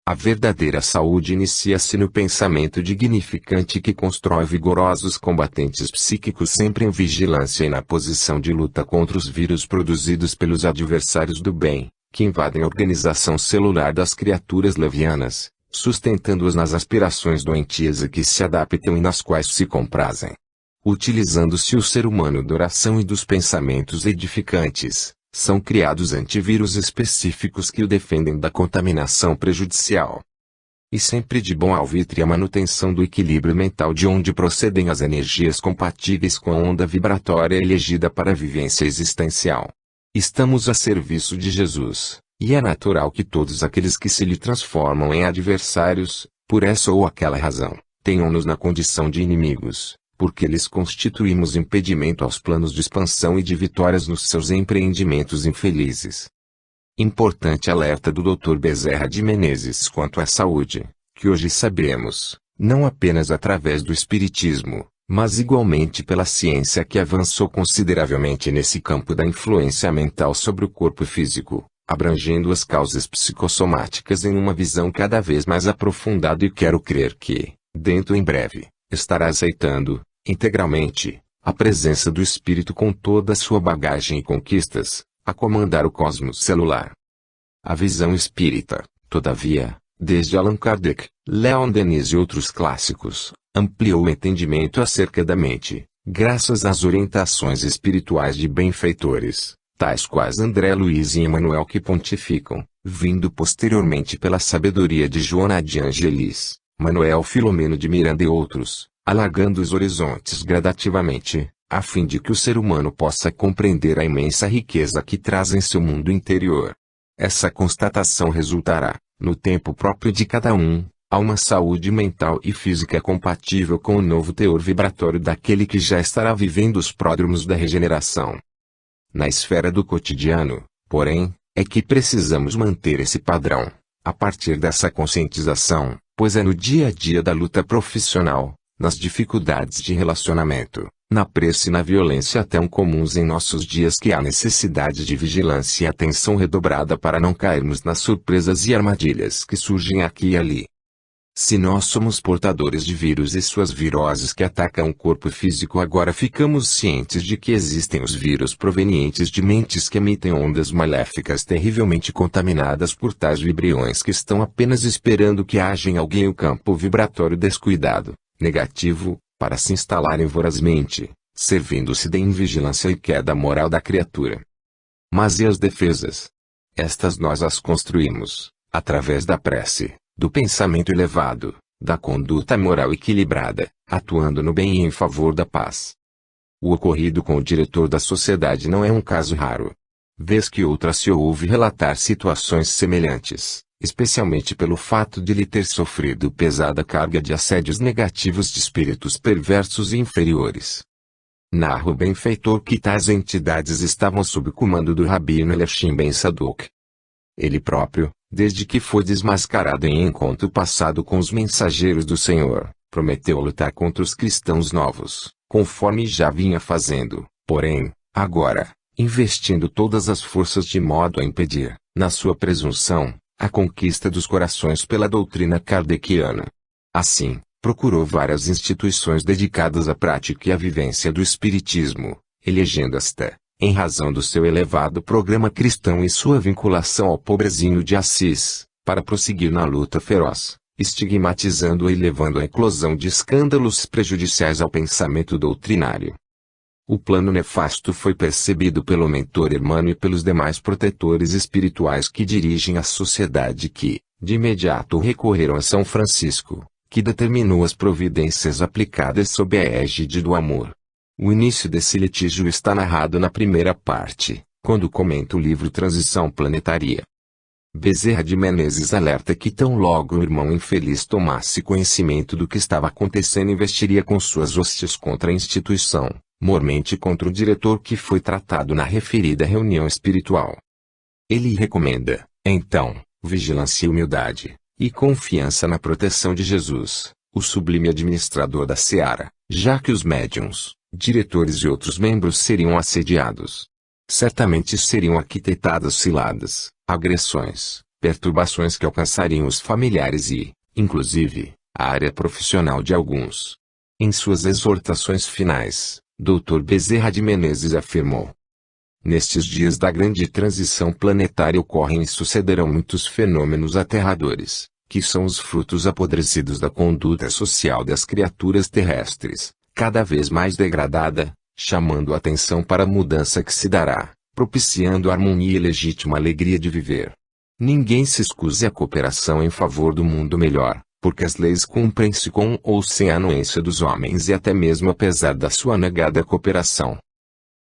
A verdadeira saúde inicia-se no pensamento dignificante que constrói vigorosos combatentes psíquicos sempre em vigilância e na posição de luta contra os vírus produzidos pelos adversários do bem, que invadem a organização celular das criaturas levianas, sustentando-as nas aspirações doentias a que se adaptam e nas quais se comprazem. Utilizando-se o ser humano da oração e dos pensamentos edificantes, são criados antivírus específicos que o defendem da contaminação prejudicial. E sempre de bom alvitre a manutenção do equilíbrio mental de onde procedem as energias compatíveis com a onda vibratória elegida para a vivência existencial. Estamos a serviço de Jesus, e é natural que todos aqueles que se lhe transformam em adversários, por essa ou aquela razão, tenham-nos na condição de inimigos, porque lhes constituímos impedimento aos planos de expansão e de vitórias nos seus empreendimentos infelizes. Importante alerta do Dr. Bezerra de Menezes quanto à saúde, que hoje sabemos, não apenas através do Espiritismo, mas igualmente pela ciência que avançou consideravelmente nesse campo da influência mental sobre o corpo físico, abrangendo as causas psicossomáticas em uma visão cada vez mais aprofundada, e quero crer que, dentro em breve, estará aceitando, integralmente, a presença do espírito com toda a sua bagagem e conquistas, a comandar o cosmos celular. A visão espírita, todavia, desde Allan Kardec, Leon Denis e outros clássicos, ampliou o entendimento acerca da mente, graças às orientações espirituais de benfeitores, tais quais André Luiz e Emmanuel, que pontificam, vindo posteriormente pela sabedoria de Joana de Angelis, Manuel Filomeno de Miranda e outros, alargando os horizontes gradativamente, a fim de que o ser humano possa compreender a imensa riqueza que traz em seu mundo interior. Essa constatação resultará, no tempo próprio de cada um, a uma saúde mental e física compatível com o novo teor vibratório daquele que já estará vivendo os pródromos da regeneração. Na esfera do cotidiano, porém, é que precisamos manter esse padrão, a partir dessa conscientização, pois é no dia a dia da luta profissional, nas dificuldades de relacionamento, na pressa e na violência tão comuns em nossos dias que há necessidade de vigilância e atenção redobrada para não cairmos nas surpresas e armadilhas que surgem aqui e ali. Se nós somos portadores de vírus e suas viroses que atacam o corpo físico, agora ficamos cientes de que existem os vírus provenientes de mentes que emitem ondas maléficas terrivelmente contaminadas por tais vibriões que estão apenas esperando que haja em alguém o campo vibratório descuidado, negativo, para se instalarem vorazmente, servindo-se da invigilância e queda moral da criatura. Mas e as defesas? Estas nós as construímos, através da prece, do pensamento elevado, da conduta moral equilibrada, atuando no bem e em favor da paz. O ocorrido com o diretor da sociedade não é um caso raro. Vez que outra se ouve relatar situações semelhantes, especialmente pelo fato de lhe ter sofrido pesada carga de assédios negativos de espíritos perversos e inferiores. Narra o benfeitor que tais entidades estavam sob o comando do Rabino Elashim Ben Sadok. Ele próprio, desde que foi desmascarado em encontro passado com os mensageiros do Senhor, prometeu lutar contra os cristãos novos, conforme já vinha fazendo, porém, agora, investindo todas as forças de modo a impedir, na sua presunção, a conquista dos corações pela doutrina kardeciana. Assim, procurou várias instituições dedicadas à prática e à vivência do espiritismo, elegendo esta, em razão do seu elevado programa cristão e sua vinculação ao pobrezinho de Assis, para prosseguir na luta feroz, estigmatizando-o e levando à eclosão de escândalos prejudiciais ao pensamento doutrinário. O plano nefasto foi percebido pelo mentor Hermano e pelos demais protetores espirituais que dirigem a sociedade que, de imediato recorreram a São Francisco, que determinou as providências aplicadas sob a égide do amor. O início desse litígio está narrado na primeira parte, quando comenta o livro Transição Planetária. Bezerra de Menezes alerta que tão logo o irmão infeliz tomasse conhecimento do que estava acontecendo, investiria com suas hostes contra a instituição, mormente contra o diretor que foi tratado na referida reunião espiritual. Ele recomenda, então, vigilância e humildade, e confiança na proteção de Jesus, o sublime administrador da seara, já que os médiuns, diretores e outros membros seriam assediados. Certamente seriam arquitetadas ciladas, agressões, perturbações que alcançariam os familiares e, inclusive, a área profissional de alguns. Em suas exortações finais, Dr. Bezerra de Menezes afirmou: nestes dias da grande transição planetária ocorrem e sucederão muitos fenômenos aterradores, que são os frutos apodrecidos da conduta social das criaturas terrestres, cada vez mais degradada, chamando a atenção para a mudança que se dará, propiciando a harmonia e legítima alegria de viver. Ninguém se escuse a cooperação em favor do mundo melhor, porque as leis cumprem-se com ou sem a anuência dos homens e até mesmo apesar da sua negada cooperação.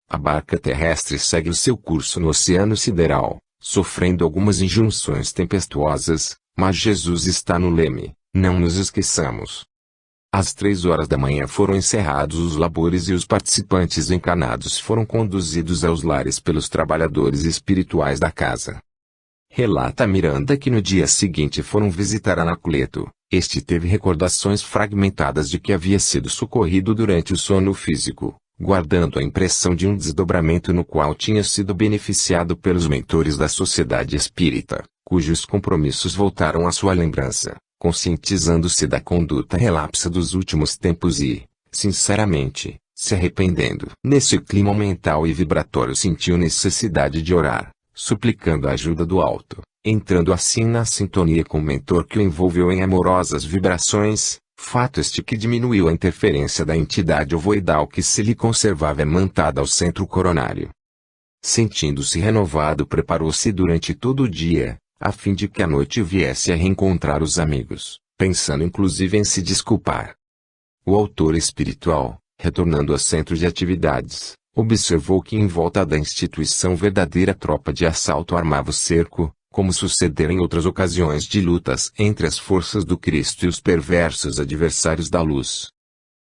A barca terrestre segue o seu curso no oceano sideral, sofrendo algumas injunções tempestuosas, mas Jesus está no leme, não nos esqueçamos. Às 3 horas da manhã foram encerrados os labores e os participantes encarnados foram conduzidos aos lares pelos trabalhadores espirituais da casa. Relata Miranda que no dia seguinte foram visitar Anacleto. Este teve recordações fragmentadas de que havia sido socorrido durante o sono físico, guardando a impressão de um desdobramento no qual tinha sido beneficiado pelos mentores da sociedade espírita, cujos compromissos voltaram à sua lembrança, conscientizando-se da conduta relapsa dos últimos tempos e, sinceramente, se arrependendo. Nesse clima mental e vibratório sentiu necessidade de orar, suplicando a ajuda do alto, entrando assim na sintonia com o mentor que o envolveu em amorosas vibrações, fato este que diminuiu a interferência da entidade ovoidal que se lhe conservava imantada ao centro coronário. Sentindo-se renovado, preparou-se durante todo o dia, a fim de que à noite viesse a reencontrar os amigos, pensando inclusive em se desculpar. O autor espiritual, retornando ao centro de atividades, observou que em volta da instituição verdadeira tropa de assalto armava o cerco, como sucedera em outras ocasiões de lutas entre as forças do Cristo e os perversos adversários da luz.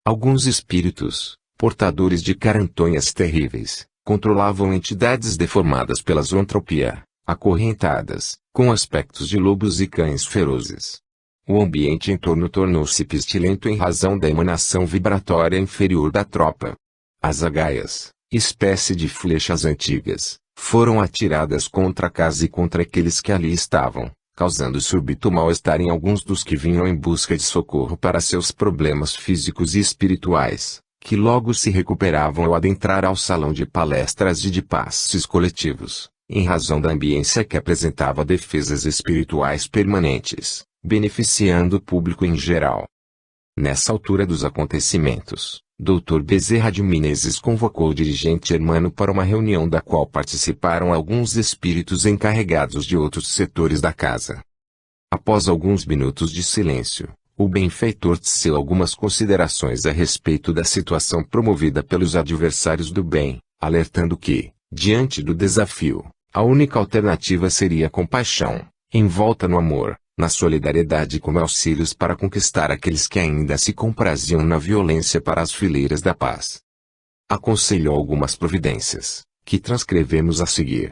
Alguns espíritos, portadores de carantonhas terríveis, controlavam entidades deformadas pela zoantropia, acorrentadas, com aspectos de lobos e cães ferozes. O ambiente em torno tornou-se pestilento em razão da emanação vibratória inferior da tropa. As agaias, espécie de flechas antigas, foram atiradas contra a casa e contra aqueles que ali estavam, causando súbito mal-estar em alguns dos que vinham em busca de socorro para seus problemas físicos e espirituais, que logo se recuperavam ao adentrar ao salão de palestras e de passes coletivos, em razão da ambiência que apresentava defesas espirituais permanentes, beneficiando o público em geral. Nessa altura dos acontecimentos, Dr. Bezerra de Menezes convocou o dirigente Hermano para uma reunião da qual participaram alguns espíritos encarregados de outros setores da casa. Após alguns minutos de silêncio, o benfeitor teceu algumas considerações a respeito da situação promovida pelos adversários do bem, alertando que, diante do desafio, a única alternativa seria a compaixão, envolta no amor, na solidariedade como auxílios para conquistar aqueles que ainda se compraziam na violência para as fileiras da paz. Aconselhou algumas providências, que transcrevemos a seguir.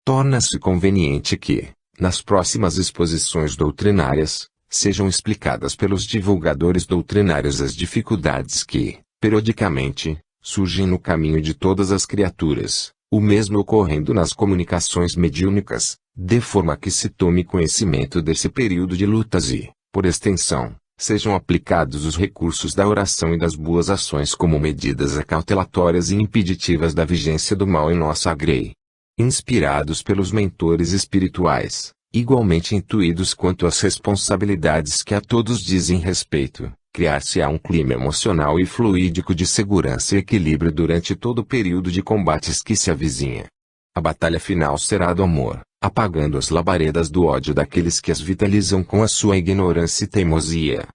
Torna-se conveniente que, nas próximas exposições doutrinárias, sejam explicadas pelos divulgadores doutrinários as dificuldades que, periodicamente, surgem no caminho de todas as criaturas, o mesmo ocorrendo nas comunicações mediúnicas, de forma que se tome conhecimento desse período de lutas e, por extensão, sejam aplicados os recursos da oração e das boas ações como medidas acautelatórias e impeditivas da vigência do mal em nossa grei. Inspirados pelos mentores espirituais, igualmente intuídos quanto às responsabilidades que a todos dizem respeito, criar-se-á um clima emocional e fluídico de segurança e equilíbrio durante todo o período de combates que se avizinha. A batalha final será do amor, apagando as labaredas do ódio daqueles que as vitalizam com a sua ignorância e teimosia.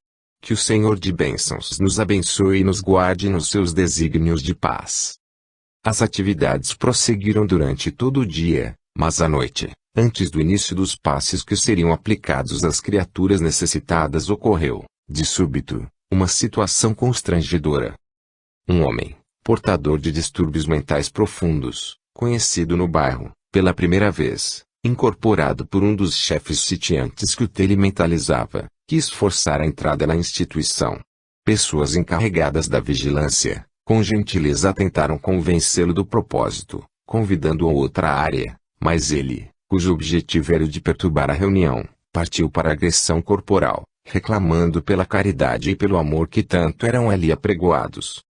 Que o Senhor de bênçãos nos abençoe e nos guarde nos seus desígnios de paz. As atividades prosseguiram durante todo o dia, mas à noite, antes do início dos passes que seriam aplicados às criaturas necessitadas, ocorreu, de súbito, uma situação constrangedora. Um homem, portador de distúrbios mentais profundos, conhecido no bairro, pela primeira vez, incorporado por um dos chefes sitiantes que o telementalizava, quis forçar a entrada na instituição. Pessoas encarregadas da vigilância, com gentileza tentaram convencê-lo do propósito, convidando-o a outra área, mas ele, cujo objetivo era o de perturbar a reunião, partiu para a agressão corporal, reclamando pela caridade e pelo amor que tanto eram ali apregoados.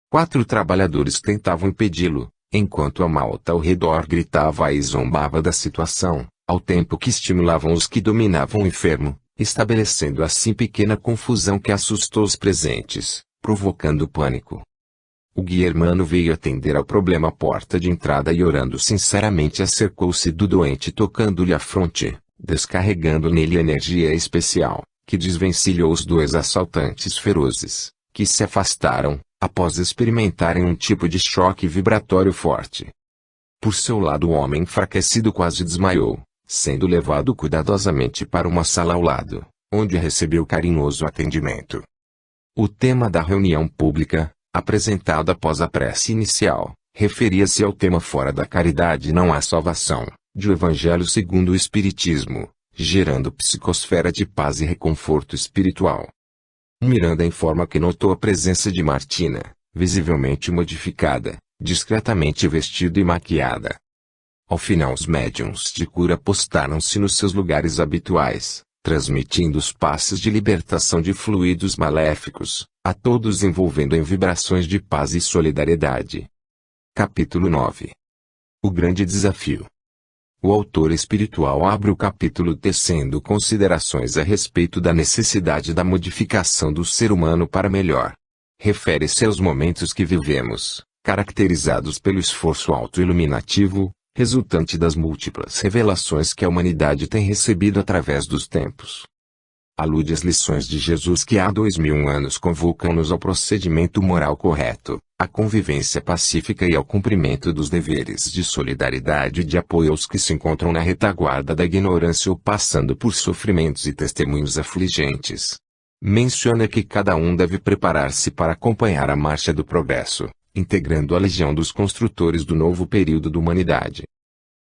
4 trabalhadores tentavam impedi-lo, enquanto a malta ao redor gritava e zombava da situação, ao tempo que estimulavam os que dominavam o enfermo, estabelecendo assim pequena confusão que assustou os presentes, provocando pânico. O guia Hermano veio atender ao problema à porta de entrada e, orando sinceramente, acercou-se do doente, tocando-lhe a fronte, descarregando nele energia especial, que desvencilhou os 2 assaltantes ferozes, que se afastaram, após experimentarem um tipo de choque vibratório forte. Por seu lado, o homem enfraquecido quase desmaiou, sendo levado cuidadosamente para uma sala ao lado, onde recebeu carinhoso atendimento. O tema da reunião pública, apresentado após a prece inicial, referia-se ao tema fora da caridade não há salvação, do Evangelho segundo o Espiritismo, gerando psicosfera de paz e reconforto espiritual. Miranda informa que notou a presença de Martina, visivelmente modificada, discretamente vestida e maquiada. Ao final, os médiuns de cura postaram-se nos seus lugares habituais, transmitindo os passes de libertação de fluidos maléficos, a todos envolvendo em vibrações de paz e solidariedade. Capítulo 9. O grande desafio. o autor espiritual abre o capítulo tecendo considerações a respeito da necessidade da modificação do ser humano para melhor. Refere-se aos momentos que vivemos, caracterizados pelo esforço autoiluminativo, resultante das múltiplas revelações que a humanidade tem recebido através dos tempos. Alude às lições de Jesus que há 2000 anos convocam-nos ao procedimento moral correto, à convivência pacífica e ao cumprimento dos deveres de solidariedade e de apoio aos que se encontram na retaguarda da ignorância ou passando por sofrimentos e testemunhos afligentes. Menciona que cada um deve preparar-se para acompanhar a marcha do progresso, integrando a legião dos construtores do novo período da humanidade.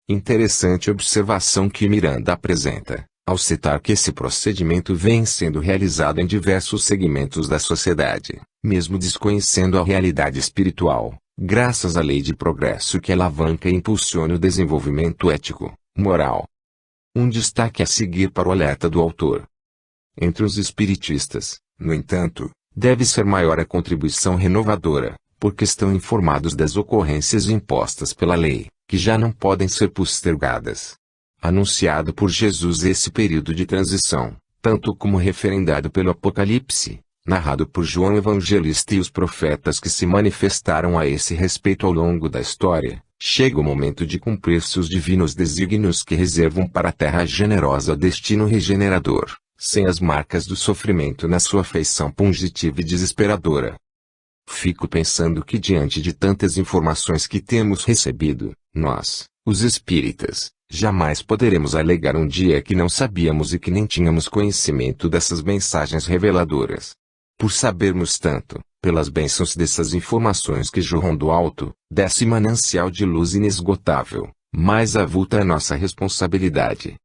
Interessante observação que Miranda apresenta, ao citar que esse procedimento vem sendo realizado em diversos segmentos da sociedade, mesmo desconhecendo a realidade espiritual, graças à lei de progresso que alavanca e impulsiona o desenvolvimento ético, moral. Um destaque a seguir para o alerta do autor. Entre os espiritistas, no entanto, deve ser maior a contribuição renovadora, porque estão informados das ocorrências impostas pela lei, que já não podem ser postergadas. Anunciado por Jesus esse período de transição, tanto como referendado pelo Apocalipse, narrado por João Evangelista e os profetas que se manifestaram a esse respeito ao longo da história, chega o momento de cumprir-se os divinos desígnios que reservam para a terra generosa destino regenerador, sem as marcas do sofrimento na sua feição pungitiva e desesperadora. Fico pensando que diante de tantas informações que temos recebido, nós, os espíritas, jamais poderemos alegar um dia que não sabíamos e que nem tínhamos conhecimento dessas mensagens reveladoras. Por sabermos tanto, pelas bênçãos dessas informações que jorram do alto, desse manancial de luz inesgotável, mais avulta é a nossa responsabilidade.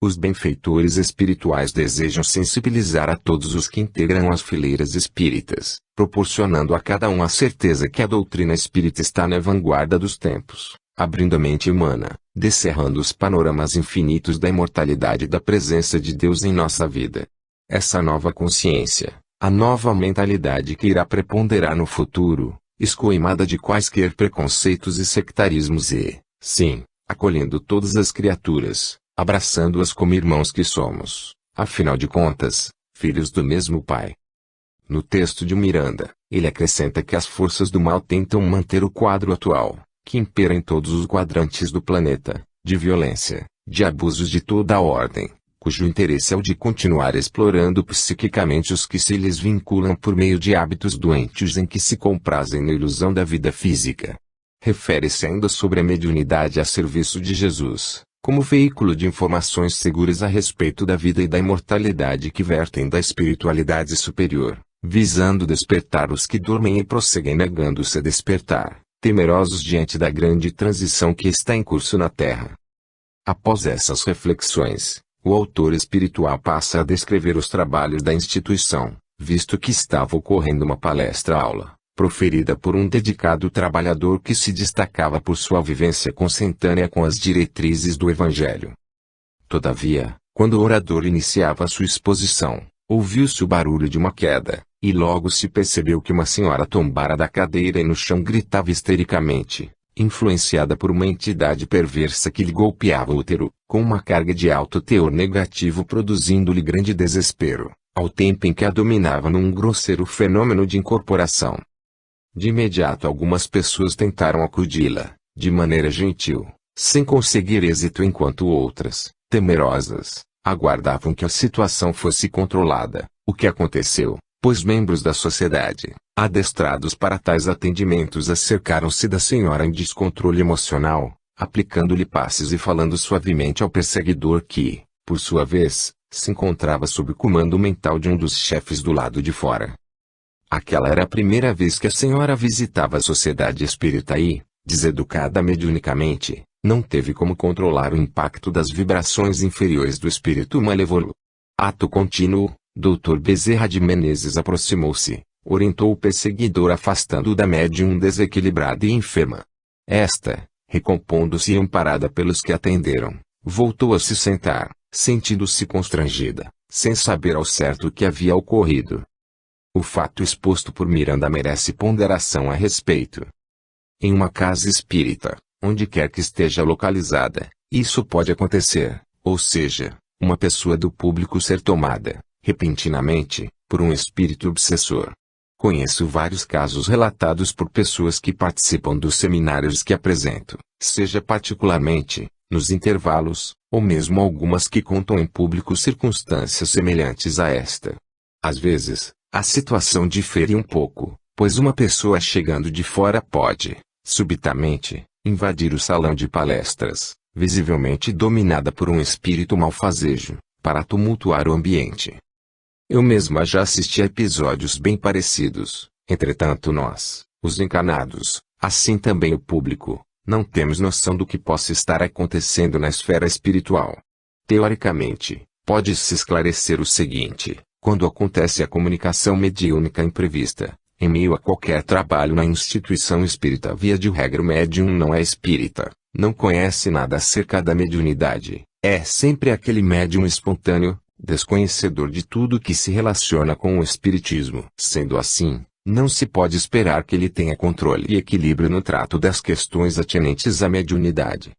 Os benfeitores espirituais desejam sensibilizar a todos os que integram as fileiras espíritas, proporcionando a cada um a certeza que a doutrina espírita está na vanguarda dos tempos, abrindo a mente humana, descerrando os panoramas infinitos da imortalidade e da presença de Deus em nossa vida. Essa nova consciência, a nova mentalidade que irá preponderar no futuro, escoimada de quaisquer preconceitos e sectarismos e, sim, acolhendo todas as criaturas, abraçando-as como irmãos que somos, afinal de contas, filhos do mesmo Pai. No texto de Miranda, ele acrescenta que as forças do mal tentam manter o quadro atual, que impera em todos os quadrantes do planeta, de violência, de abusos de toda a ordem, cujo interesse é o de continuar explorando psiquicamente os que se lhes vinculam por meio de hábitos doentios em que se comprazem na ilusão da vida física. Refere-se ainda sobre a mediunidade a serviço de Jesus, como veículo de informações seguras a respeito da vida e da imortalidade que vertem da espiritualidade superior, visando despertar os que dormem e prosseguem negando-se a despertar, temerosos diante da grande transição que está em curso na Terra. Após essas reflexões, o autor espiritual passa a descrever os trabalhos da instituição, visto que estava ocorrendo uma palestra-aula, proferida por um dedicado trabalhador que se destacava por sua vivência consentânea com as diretrizes do Evangelho. Todavia, quando o orador iniciava sua exposição, ouviu-se o barulho de uma queda, e logo se percebeu que uma senhora tombara da cadeira e no chão gritava histericamente, influenciada por uma entidade perversa que lhe golpeava o útero, com uma carga de alto teor negativo produzindo-lhe grande desespero, ao tempo em que a dominava num grosseiro fenômeno de incorporação. De imediato algumas pessoas tentaram acudi-la, de maneira gentil, sem conseguir êxito enquanto outras, temerosas, aguardavam que a situação fosse controlada, o que aconteceu, pois membros da sociedade, adestrados para tais atendimentos acercaram-se da senhora em descontrole emocional, aplicando-lhe passes e falando suavemente ao perseguidor que, por sua vez, se encontrava sob o comando mental de um dos chefes do lado de fora. Aquela era a primeira vez que a senhora visitava a sociedade espírita e, deseducada mediunicamente, não teve como controlar o impacto das vibrações inferiores do espírito malévolo. Ato contínuo, Dr. Bezerra de Menezes aproximou-se, orientou o perseguidor afastando-o da médium desequilibrada e enferma. Esta, recompondo-se e amparada pelos que atenderam, voltou a se sentar, sentindo-se constrangida, sem saber ao certo o que havia ocorrido. O fato exposto por Miranda merece ponderação a respeito. Em uma casa espírita, onde quer que esteja localizada, Isso pode acontecer, ou seja, uma pessoa do público ser tomada, repentinamente, por um espírito obsessor. Conheço vários casos relatados por pessoas que participam dos seminários que apresento, seja particularmente, nos intervalos, ou mesmo algumas que contam em público circunstâncias semelhantes a esta. Às vezes, a situação difere um pouco, pois uma pessoa chegando de fora pode, subitamente, invadir o salão de palestras, visivelmente dominada por um espírito malfazejo, para tumultuar o ambiente. Eu mesma já assisti a episódios bem parecidos, entretanto nós, os encarnados, assim também o público, não temos noção do que possa estar acontecendo na esfera espiritual. Teoricamente, pode-se esclarecer o seguinte: quando acontece a comunicação mediúnica imprevista, em meio a qualquer trabalho na instituição espírita, via de regra o médium não é espírita, não conhece nada acerca da mediunidade, é sempre aquele médium espontâneo, desconhecedor de tudo que se relaciona com o espiritismo. Sendo assim, não se pode esperar que ele tenha controle e equilíbrio no trato das questões atinentes à mediunidade.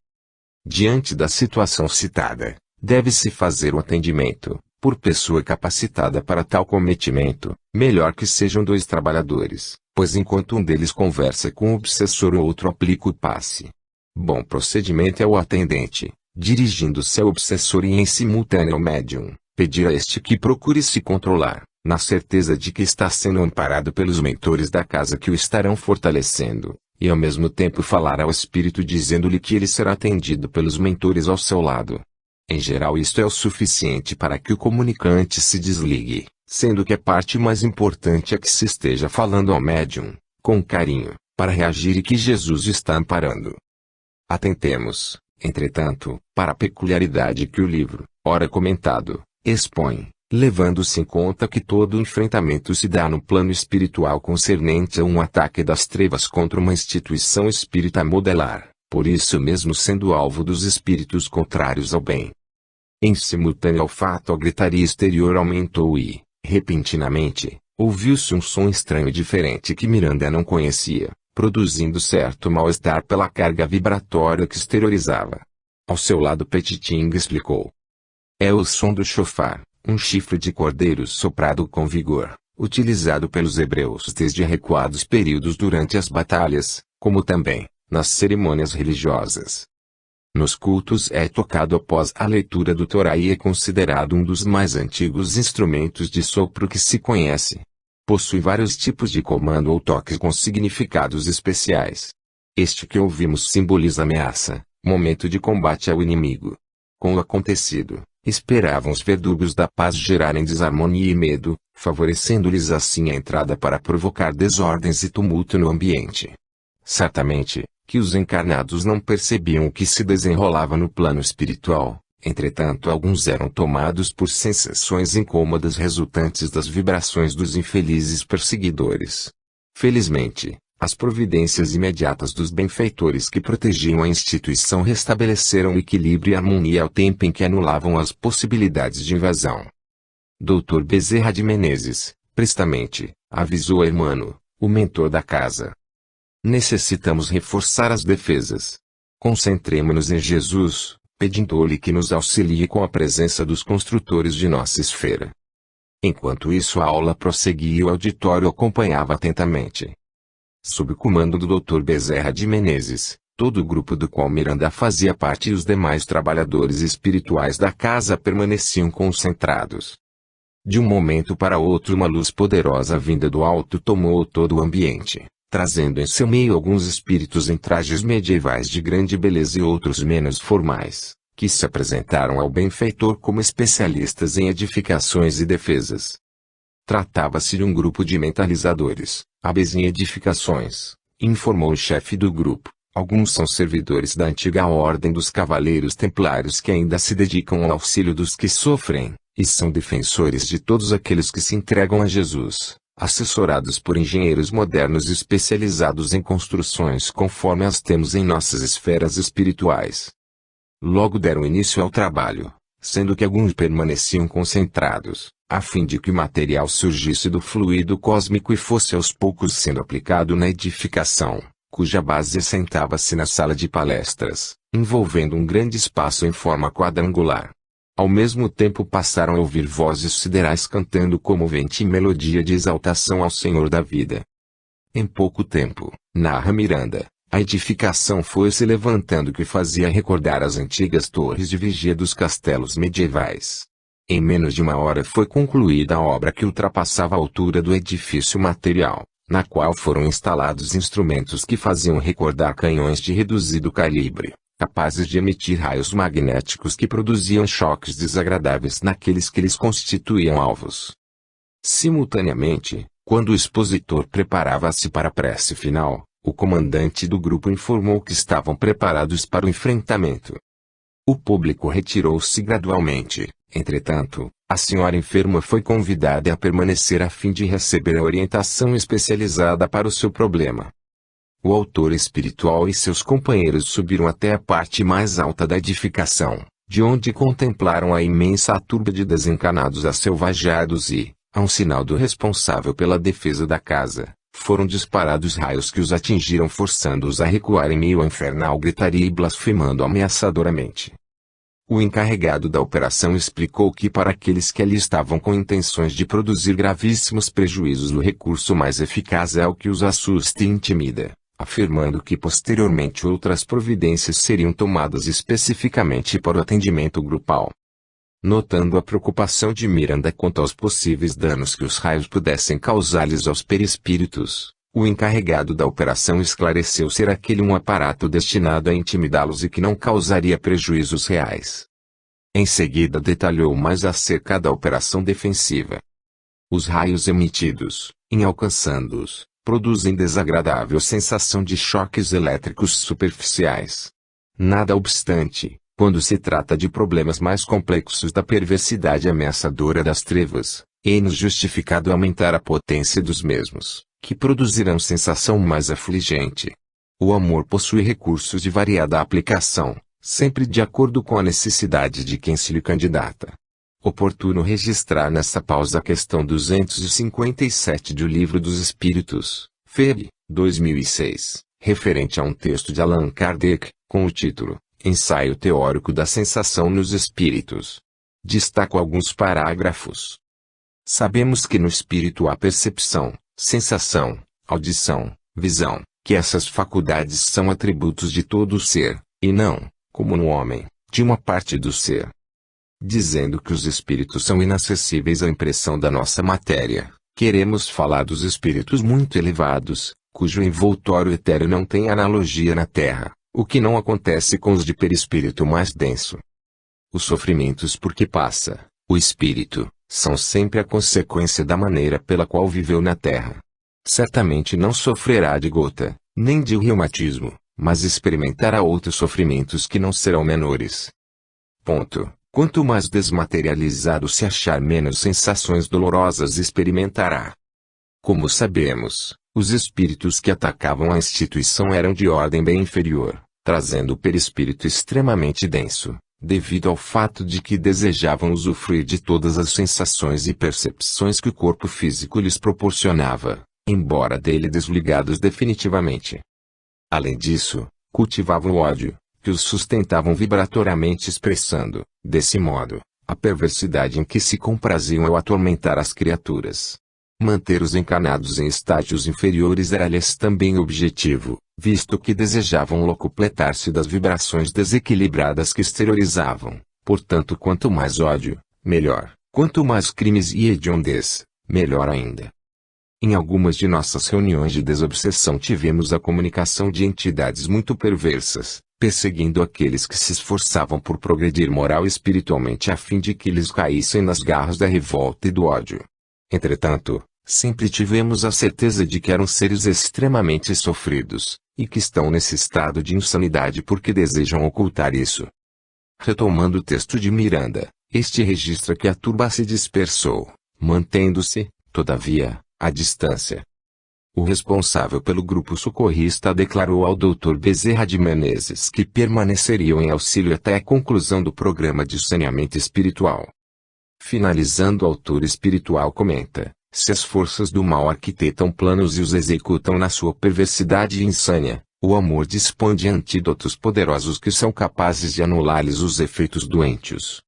Diante da situação citada, deve-se fazer o atendimento, por pessoa capacitada para tal cometimento, melhor que sejam 2 trabalhadores, pois enquanto um deles conversa com o obsessor o outro aplica o passe. Bom procedimento é o atendente, dirigindo-se ao obsessor e em simultâneo ao médium, pedir a este que procure se controlar, na certeza de que está sendo amparado pelos mentores da casa que o estarão fortalecendo, e ao mesmo tempo falar ao espírito dizendo-lhe que ele será atendido pelos mentores ao seu lado. Em geral isto é o suficiente para que o comunicante se desligue, sendo que a parte mais importante é que se esteja falando ao médium, com carinho, para reagir e que Jesus está amparando. Atentemos, entretanto, para a peculiaridade que o livro, ora comentado, expõe, levando-se em conta que todo enfrentamento se dá no plano espiritual concernente a um ataque das trevas contra uma instituição espírita modelar, por isso mesmo sendo alvo dos espíritos contrários ao bem. Em simultâneo ao fato a gritaria exterior aumentou e, repentinamente, ouviu-se um som estranho e diferente que Miranda não conhecia, produzindo certo mal-estar pela carga vibratória que exteriorizava. Ao seu lado Petiting explicou: é o som do chofar, um chifre de cordeiro soprado com vigor, utilizado pelos hebreus desde recuados períodos durante as batalhas, como também, nas cerimônias religiosas. Nos cultos é tocado após a leitura do Torá e é considerado um dos mais antigos instrumentos de sopro que se conhece. Possui vários tipos de comando ou toques com significados especiais. Este que ouvimos simboliza ameaça, momento de combate ao inimigo. Com o acontecido, esperavam os verdugos da paz gerarem desarmonia e medo, favorecendo-lhes assim a entrada para provocar desordens e tumulto no ambiente. Certamente, que os encarnados não percebiam o que se desenrolava no plano espiritual, entretanto alguns eram tomados por sensações incômodas resultantes das vibrações dos infelizes perseguidores. Felizmente, as providências imediatas dos benfeitores que protegiam a instituição restabeleceram o equilíbrio e a harmonia ao tempo em que anulavam as possibilidades de invasão. Dr. Bezerra de Menezes, prestamente, avisou a Hermano, o mentor da casa. Necessitamos reforçar as defesas. Concentremo-nos em Jesus, pedindo-lhe que nos auxilie com a presença dos construtores de nossa esfera. Enquanto isso a aula prosseguia e o auditório acompanhava atentamente. Sob o comando do Dr. Bezerra de Menezes, todo o grupo do qual Miranda fazia parte e os demais trabalhadores espirituais da casa permaneciam concentrados. De um momento para outro uma luz poderosa vinda do alto tomou todo o ambiente, trazendo em seu meio alguns espíritos em trajes medievais de grande beleza e outros menos formais, que se apresentaram ao benfeitor como especialistas em edificações e defesas. Tratava-se de um grupo de mentalizadores, hábeis em edificações, informou o chefe do grupo. Alguns são servidores da antiga ordem dos Cavaleiros Templários que ainda se dedicam ao auxílio dos que sofrem, e são defensores de todos aqueles que se entregam a Jesus, assessorados por engenheiros modernos especializados em construções conforme as temos em nossas esferas espirituais. Logo deram início ao trabalho, sendo que alguns permaneciam concentrados, a fim de que o material surgisse do fluido cósmico e fosse aos poucos sendo aplicado na edificação, cuja base assentava-se na sala de palestras, envolvendo um grande espaço em forma quadrangular. Ao mesmo tempo passaram a ouvir vozes siderais cantando comovente melodia de exaltação ao Senhor da vida. Em pouco tempo, narra Miranda, a edificação foi se levantando que fazia recordar as antigas torres de vigia dos castelos medievais. Em menos de uma hora foi concluída a obra que ultrapassava a altura do edifício material, na qual foram instalados instrumentos que faziam recordar canhões de reduzido calibre, capazes de emitir raios magnéticos que produziam choques desagradáveis naqueles que lhes constituíam alvos. Simultaneamente, quando o expositor preparava-se para a prece final, o comandante do grupo informou que estavam preparados para o enfrentamento. O público retirou-se gradualmente. Entretanto, a senhora enferma foi convidada a permanecer a fim de receber a orientação especializada para o seu problema. O autor espiritual e seus companheiros subiram até a parte mais alta da edificação, de onde contemplaram a imensa turba de desencanados acelvajados e, a um sinal do responsável pela defesa da casa, foram disparados raios que os atingiram forçando-os a recuar em meio à infernal gritaria e blasfemando ameaçadoramente. O encarregado da operação explicou que para aqueles que ali estavam com intenções de produzir gravíssimos prejuízos o recurso mais eficaz é o que os assusta e intimida, afirmando que posteriormente outras providências seriam tomadas especificamente para o atendimento grupal. Notando a preocupação de Miranda quanto aos possíveis danos que os raios pudessem causar-lhes aos perispíritos, o encarregado da operação esclareceu ser aquele um aparato destinado a intimidá-los e que não causaria prejuízos reais. Em seguida detalhou mais acerca da operação defensiva. Os raios emitidos, em alcançando-os, produzem desagradável sensação de choques elétricos superficiais. Nada obstante, quando se trata de problemas mais complexos da perversidade ameaçadora das trevas, é-nos justificado aumentar a potência dos mesmos, que produzirão sensação mais afligente. O amor possui recursos de variada aplicação, sempre de acordo com a necessidade de quem se lhe candidata. Oportuno registrar nessa pausa a questão 257 do Livro dos Espíritos, Feb. 2006, referente a um texto de Allan Kardec, com o título Ensaio Teórico da Sensação nos Espíritos. Destaco alguns parágrafos. Sabemos que no espírito há percepção, sensação, audição, visão, que essas faculdades são atributos de todo o ser, e não, como no homem, de uma parte do ser. Dizendo que os espíritos são inacessíveis à impressão da nossa matéria, queremos falar dos espíritos muito elevados, cujo envoltório etéreo não tem analogia na Terra, o que não acontece com os de perispírito mais denso. Os sofrimentos por que passa, o espírito, são sempre a consequência da maneira pela qual viveu na Terra. Certamente não sofrerá de gota, nem de reumatismo, mas experimentará outros sofrimentos que não serão menores. Ponto. Quanto mais desmaterializado se achar, menos sensações dolorosas experimentará. Como sabemos, os espíritos que atacavam a instituição eram de ordem bem inferior, trazendo o perispírito extremamente denso, devido ao fato de que desejavam usufruir de todas as sensações e percepções que o corpo físico lhes proporcionava, embora dele desligados definitivamente. Além disso, cultivavam o ódio, que os sustentavam vibratoriamente, expressando, desse modo, a perversidade em que se compraziam ao atormentar as criaturas. Manter os encanados em estágios inferiores era-lhes também objetivo, visto que desejavam locupletar-se das vibrações desequilibradas que exteriorizavam. Portanto, quanto mais ódio, melhor; quanto mais crimes e hediondez, melhor ainda. Em algumas de nossas reuniões de desobsessão tivemos a comunicação de entidades muito perversas, perseguindo aqueles que se esforçavam por progredir moral e espiritualmente a fim de que lhes caíssem nas garras da revolta e do ódio. Entretanto, sempre tivemos a certeza de que eram seres extremamente sofridos, e que estão nesse estado de insanidade porque desejam ocultar isso. Retomando o texto de Miranda, este registra que a turba se dispersou, mantendo-se, todavia, à distância. O responsável pelo grupo socorrista declarou ao Dr. Bezerra de Menezes que permaneceriam em auxílio até a conclusão do programa de saneamento espiritual. Finalizando, o autor espiritual comenta: se as forças do mal arquitetam planos e os executam na sua perversidade insânia, O amor dispõe de antídotos poderosos que são capazes de anular-lhes os efeitos doentios.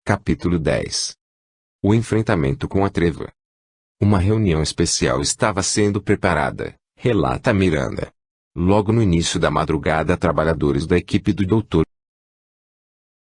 Capítulo 10. O enfrentamento com a treva. Uma reunião especial estava sendo preparada, relata Miranda. Logo no início da madrugada, trabalhadores da equipe do Dr.